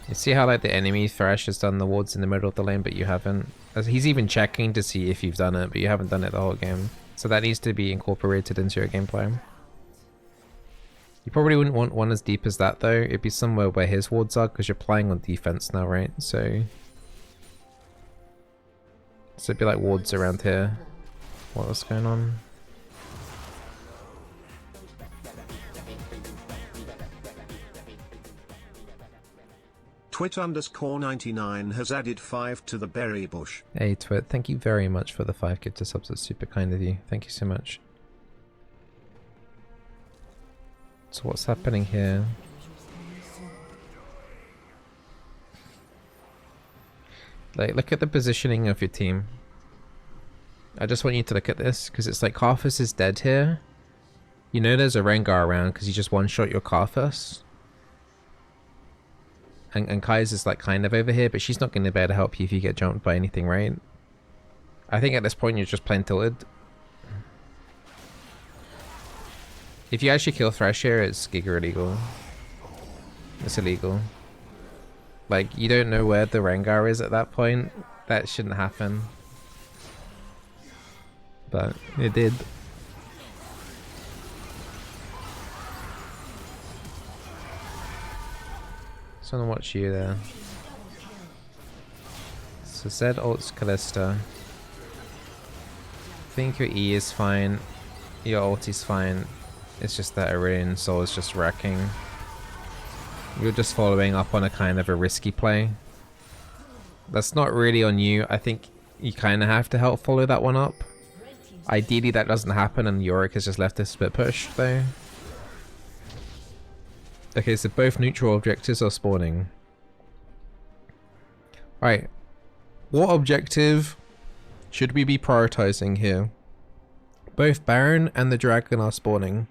You see how like the enemy Thresh has done the wards in the middle of the lane, but you haven't? He's even checking to see if you've done it, but you haven't done it the whole game. So that needs to be incorporated into your gameplay. You probably wouldn't want one as deep as that though. It'd be somewhere where his wards are, because you're playing on defense now, right? So it'd be like wards around here. What's going on? Twit_99 has added 5 to the berry bush. Hey Twit, thank you very much for the 5 gifted subs. That's super kind of you. Thank you so much. So what's happening here? Like, look at the positioning of your team. I just want you to look at this, because it's like Karthus is dead here. You know there's a Rengar around because you just one-shot your Karthus. And Kai's is like kind of over here, but she's not going to be able to help you if you get jumped by anything, right? I think at this point you're just plain tilted. If you actually kill Thresh here, it's giga illegal. It's illegal. Like, you don't know where the Rengar is at that point. That shouldn't happen. But it did. Just wanna watch you there. So Zed ults Callista. I think your E is fine. Your ult is fine. It's just that Aurelion Soul is just wrecking. You're just following up on a kind of a risky play. That's not really on you. I think you kind of have to help follow that one up. Ideally that doesn't happen and Yorick has just left this bit pushed though. Okay, so both neutral objectives are spawning. Right. What objective should we be prioritizing here? Both Baron and the Dragon are spawning.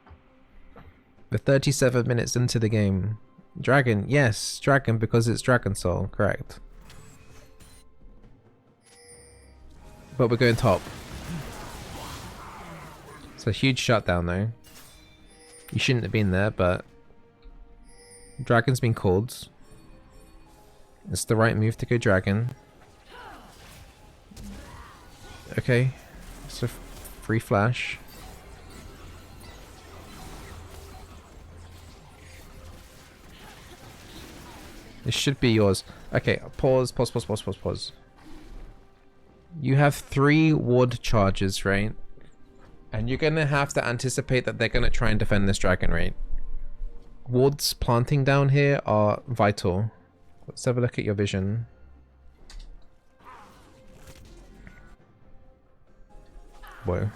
We're 37 minutes into the game. Dragon, yes, Dragon because it's Dragon Soul, correct. But we're going top. It's a huge shutdown though. You shouldn't have been there, but Dragon's been called. It's the right move to go Dragon. Okay, so free flash. This should be yours. Okay, pause. You have 3 ward charges, right? And you're gonna have to anticipate that they're gonna try and defend this dragon, right? Wards planting down here are vital. Let's have a look at your vision. Whoa.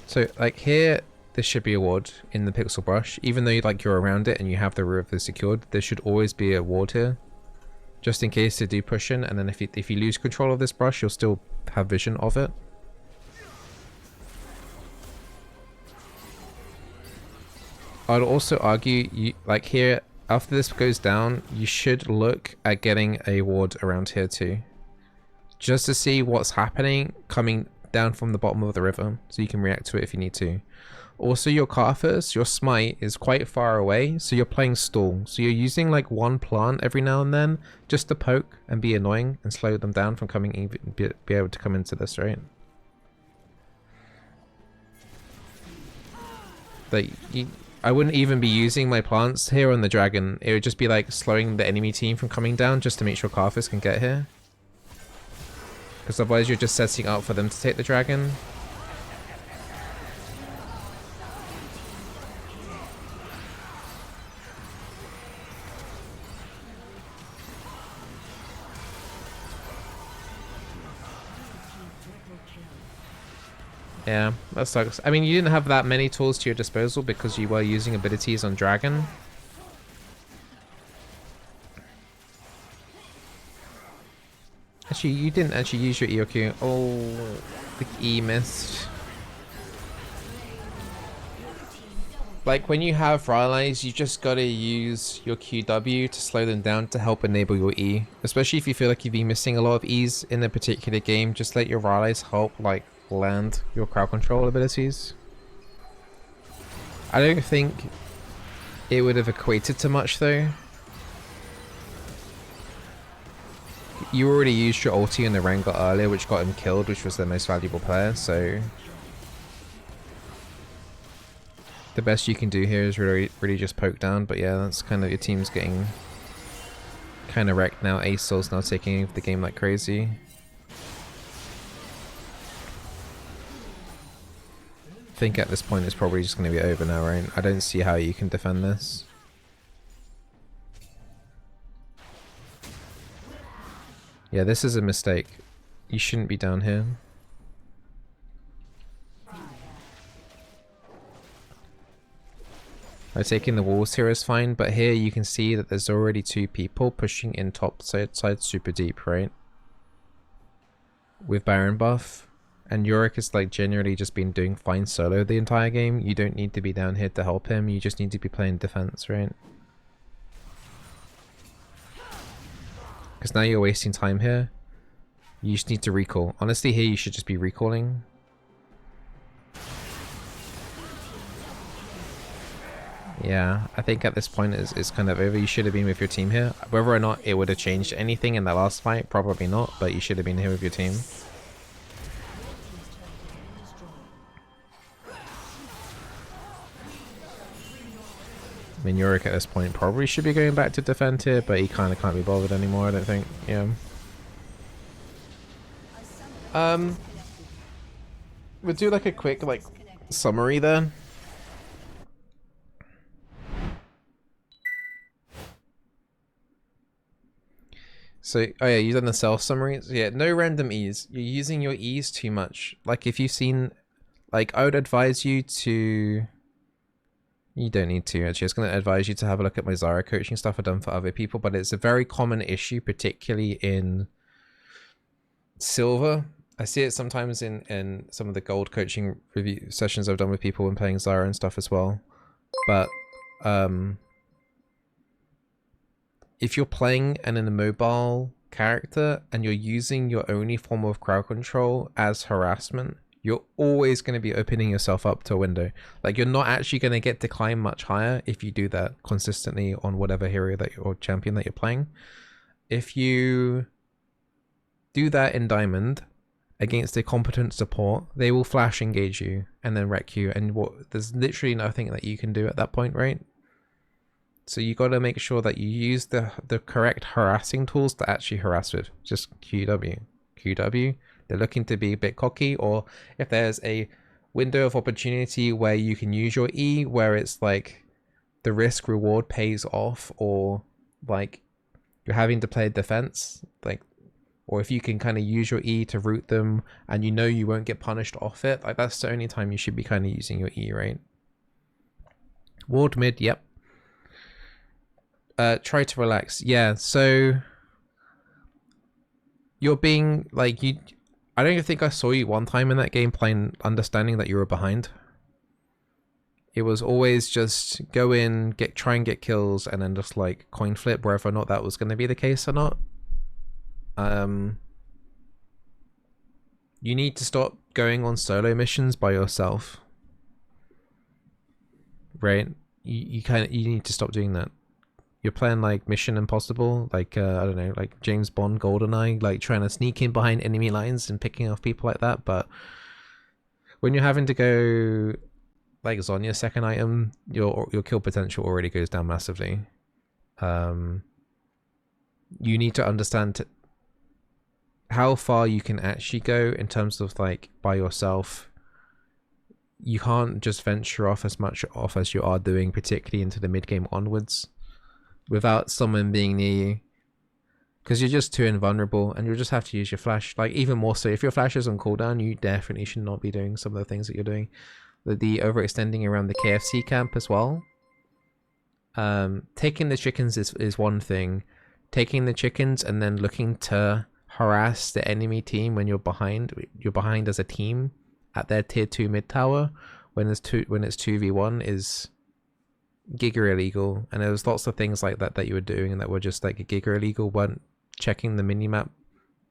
So, like here, this should be a ward in the pixel brush. Even though like you're around it and you have the river secured, there should always be a ward here. Just in case they do push in, and then if you lose control of this brush, you'll still have vision of it. I'd also argue, you like here, after this goes down, you should look at getting a ward around here too. Just to see what's happening coming down from the bottom of the river, so you can react to it if you need to. Also, your Karthus, your smite is quite far away, so you're playing stall. So you're using like one plant every now and then just to poke and be annoying and slow them down from coming be able to come into this, right? Like, I wouldn't even be using my plants here on the dragon. It would just be like slowing the enemy team from coming down just to make sure Karthus can get here. Because otherwise you're just setting up for them to take the dragon. Yeah, that sucks. I mean, you didn't have that many tools to your disposal because you were using abilities on dragon. Actually, you didn't actually use your EOQ. Oh, the E missed. Like when you have rallies, you just gotta use your QW to slow them down to help enable your E. Especially if you feel like you've been missing a lot of E's in a particular game, just let your rallies help like land your crowd control abilities. I don't think it would have equated to much though. You already used your ulti in the Rengar earlier, which got him killed, which was the most valuable player, so the best you can do here is really just poke down. But yeah, that's kind of, your team's getting kind of wrecked now. Ace Soul's now taking over the game like crazy. I think at this point it's probably just going to be over now, right? I don't see how you can defend this. Yeah, this is a mistake. You shouldn't be down here. Taking the walls here is fine, but here you can see that there's already 2 people pushing in top side super deep, right? With Baron buff. And Yorick has like generally just been doing fine solo the entire game. You don't need to be down here to help him, you just need to be playing defense, right? Because now you're wasting time here. You just need to recall. Honestly, here you should just be recalling. Yeah, I think at this point it's kind of over. You should have been with your team here. Whether or not it would have changed anything in that last fight, probably not, but you should have been here with your team. I mean, Yorick at this point probably should be going back to defend here, but he kind of can't be bothered anymore, I don't think. Yeah. We'll do like a quick like summary then. So, oh yeah, you've done the self summaries. Yeah, no random E's. You're using your E's too much. Like if you've seen, like I would advise you to, you don't need to actually. I was going to advise you to have a look at my Zyra coaching stuff I've done for other people, but it's a very common issue, particularly in Silver. I see it sometimes in some of the gold coaching review sessions I've done with people when playing Zyra and stuff as well. But if you're playing an immobile character and you're using your only form of crowd control as harassment, you're always going to be opening yourself up to a window. Like you're not actually going to get to climb much higher if you do that consistently on whatever hero that or champion that you're playing. If you do that in Diamond against a competent support, they will flash engage you and then wreck you, and there's literally nothing that you can do at that point, right? So you got to make sure that you use the correct harassing tools to actually harass with. Just QW. They're looking to be a bit cocky, or if there's a window of opportunity where you can use your E, where it's like the risk reward pays off, or like you're having to play defense, like, or if you can kind of use your E to root them and you know you won't get punished off it, like that's the only time you should be kind of using your E, right? Ward mid, yep. Try to relax. Yeah, so you're being like, I don't even think I saw you one time in that game playing understanding that you were behind. It was always just go in, try and get kills, and then just like coin flip whether or not that was going to be the case or not. You need to stop going on solo missions by yourself, right? You need to stop doing that. You're playing like Mission Impossible, like I don't know, like James Bond, GoldenEye, like trying to sneak in behind enemy lines and picking off people like that. But when you're having to go like Zhonya's second item, your kill potential already goes down massively. You need to understand how far you can actually go in terms of like by yourself. You can't just venture off as much off as you are doing, particularly into the mid game onwards, without someone being near you, because you're just too invulnerable, and you'll just have to use your flash. Like even more so, if your flash is on cooldown, you definitely should not be doing some of the things that you're doing. The overextending around the KFC camp as well. Taking the chickens is one thing. Taking the chickens and then looking to harass the enemy team when you're behind as a team at their tier 2 mid tower when it's 2v1 is giga illegal, and there was lots of things like that that you were doing that were just like giga illegal. Weren't checking the minimap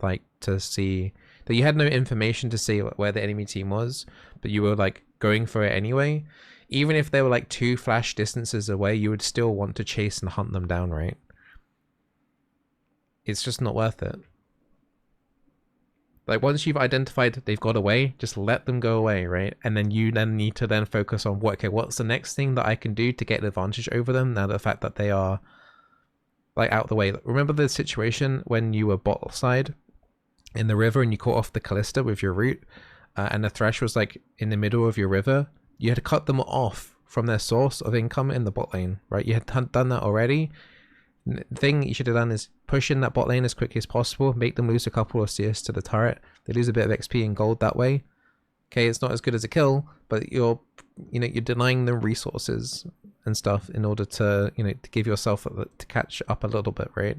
like to see that you had no information to see where the enemy team was, but you were like going for it anyway. Even if they were like 2 flash distances away, you would still want to chase and hunt them down, right? It's just not worth it. Like once you've identified they've got away, just let them go away, right? And then you then need to then focus on what, okay, what's the next thing that I can do to get an advantage over them now, the fact that they are like out the way. Remember the situation when you were bot side in the river and you caught off the Callista with your root, and the Thresh was like in the middle of your river? You had to cut them off from their source of income in the bot lane, right? You had done that already. The thing you should have done is push in that bot lane as quickly as possible, make them lose a couple of CS to the turret. They lose a bit of XP and gold that way. Okay, it's not as good as a kill, but you're denying them resources and stuff in order to, to give yourself to catch up a little bit, right?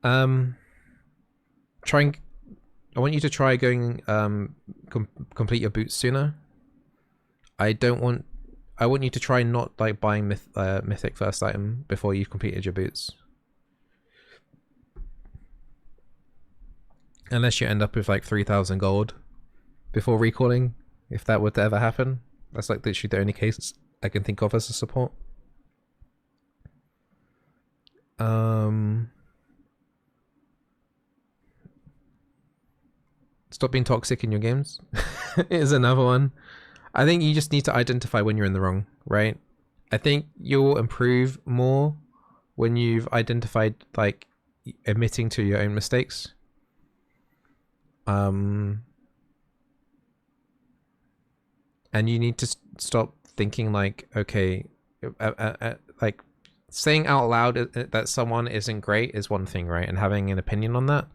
I want you to try going complete your boots sooner. I want you to try not like buying mythic first item before you've completed your boots. Unless you end up with like 3,000 gold before recalling, if that were to ever happen. That's like literally the only case I can think of as a support. Stop being toxic in your games is another one. I think you just need to identify when you're in the wrong, right? I think you'll improve more when you've identified, like, admitting to your own mistakes. And you need to stop thinking like, okay, like saying out loud that someone isn't great is one thing, right? And having an opinion on that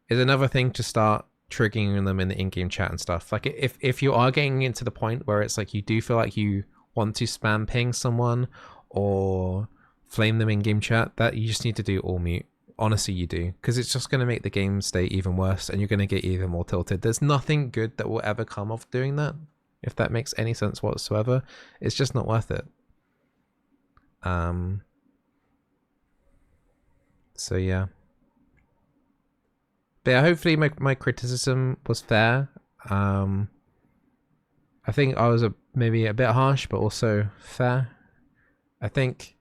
is another thing to start triggering them in the in-game chat and stuff. Like if you are getting into the point where it's like you do feel like you want to spam ping someone or flame them in-game chat, that you just need to do all mute. Honestly, you do, because it's just going to make the game state even worse and you're going to get even more tilted. There's nothing good that will ever come of doing that, if that makes any sense whatsoever. It's just not worth it. So yeah. But yeah, hopefully my criticism was fair. I think I was maybe a bit harsh, but also fair. I think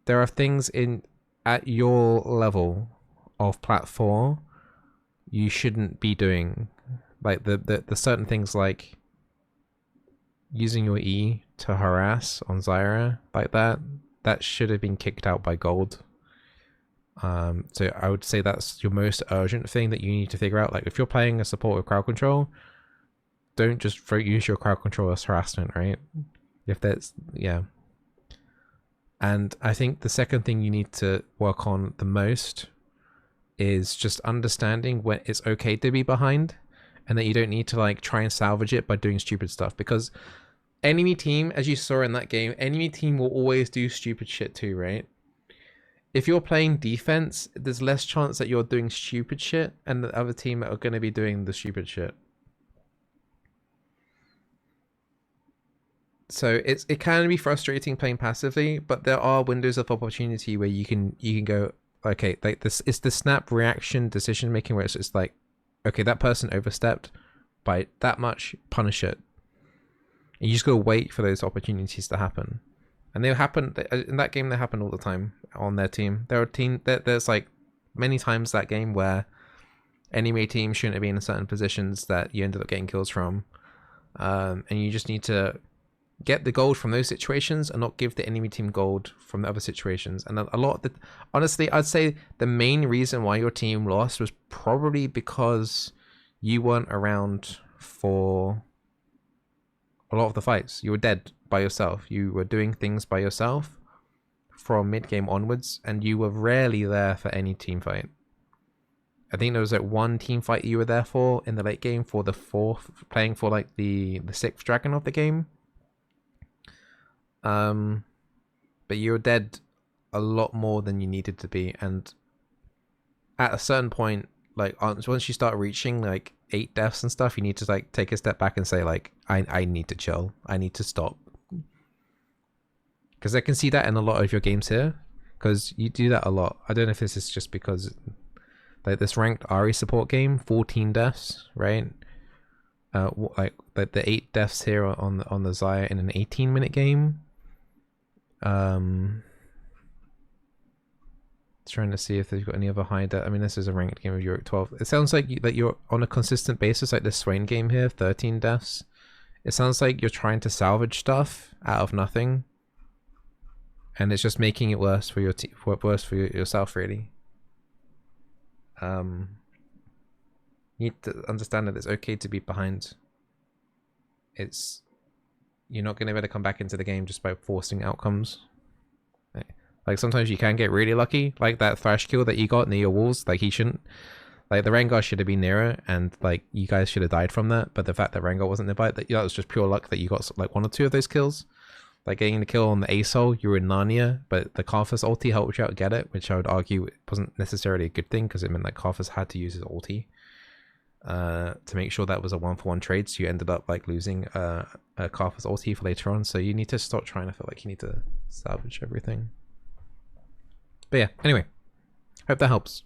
there are things at your level of Plat 4 you shouldn't be doing. Like the certain things like using your E to harass on Zyra like that should have been kicked out by gold. So I would say that's your most urgent thing that you need to figure out. Like if you're playing a support with crowd control, don't just use your crowd control as harassment, right? If that's, yeah. And I think the second thing you need to work on the most is just understanding when it's okay to be behind and that you don't need to like try and salvage it by doing stupid stuff, because enemy team, as you saw in that game, enemy team will always do stupid shit too, right? If you're playing defense, there's less chance that you're doing stupid shit and the other team are going to be doing the stupid shit. So it can be frustrating playing passively, but there are windows of opportunity where you can go, okay, like this is the snap reaction decision making where it's just like, okay, that person overstepped by that much, punish it. And you just gotta wait for those opportunities to happen. And they happen in that game. They happen all the time on their team. There's like many times that game where enemy team shouldn't have been in certain positions that you ended up getting kills from, and you just need to get the gold from those situations and not give the enemy team gold from the other situations. And a lot of the, honestly, I'd say the main reason why your team lost was probably because you weren't around for a lot of the fights. You were dead by yourself. You were doing things by yourself from mid-game onwards, and you were rarely there for any team fight. I think there was like one team fight you were there for in the late game for the fourth, playing for like the 6th dragon of the game. But you were dead a lot more than you needed to be, and at a certain point, like once you start reaching, like 8 deaths and stuff, you need to like take a step back and say like, I need to chill. I need to stop. Because I can see that in a lot of your games here. Because you do that a lot. I don't know if this is just because like this ranked Ari support game, 14 deaths, right? Like the 8 deaths here on the Zyra in an 18-minute game. Trying to see if they've got any other high death. I mean, this is a ranked game of Europe 12. It sounds like that you're on a consistent basis, like this Swain game here, 13 deaths. It sounds like you're trying to salvage stuff out of nothing, and it's just making it worse for your worse for yourself, really. You need to understand that it's okay to be behind. You're not going to be able to come back into the game just by forcing outcomes. Like sometimes you can get really lucky, like that Thrash kill that you got near your walls. Like he shouldn't, like the Rengar should have been nearer, and like you guys should have died from that. But the fact that Rengar wasn't nearby, that was just pure luck that you got like 1 or 2 of those kills. Like getting the kill on the Asol, you were in Narnia, but the Karthus ulti helped you out get it, which I would argue wasn't necessarily a good thing because it meant that Karthus had to use his ulti to make sure that was a 1-for-1 trade. So you ended up like losing a Karthus ulti for later on. So you need to stop trying to feel like you need to salvage everything. But yeah, anyway, hope that helps.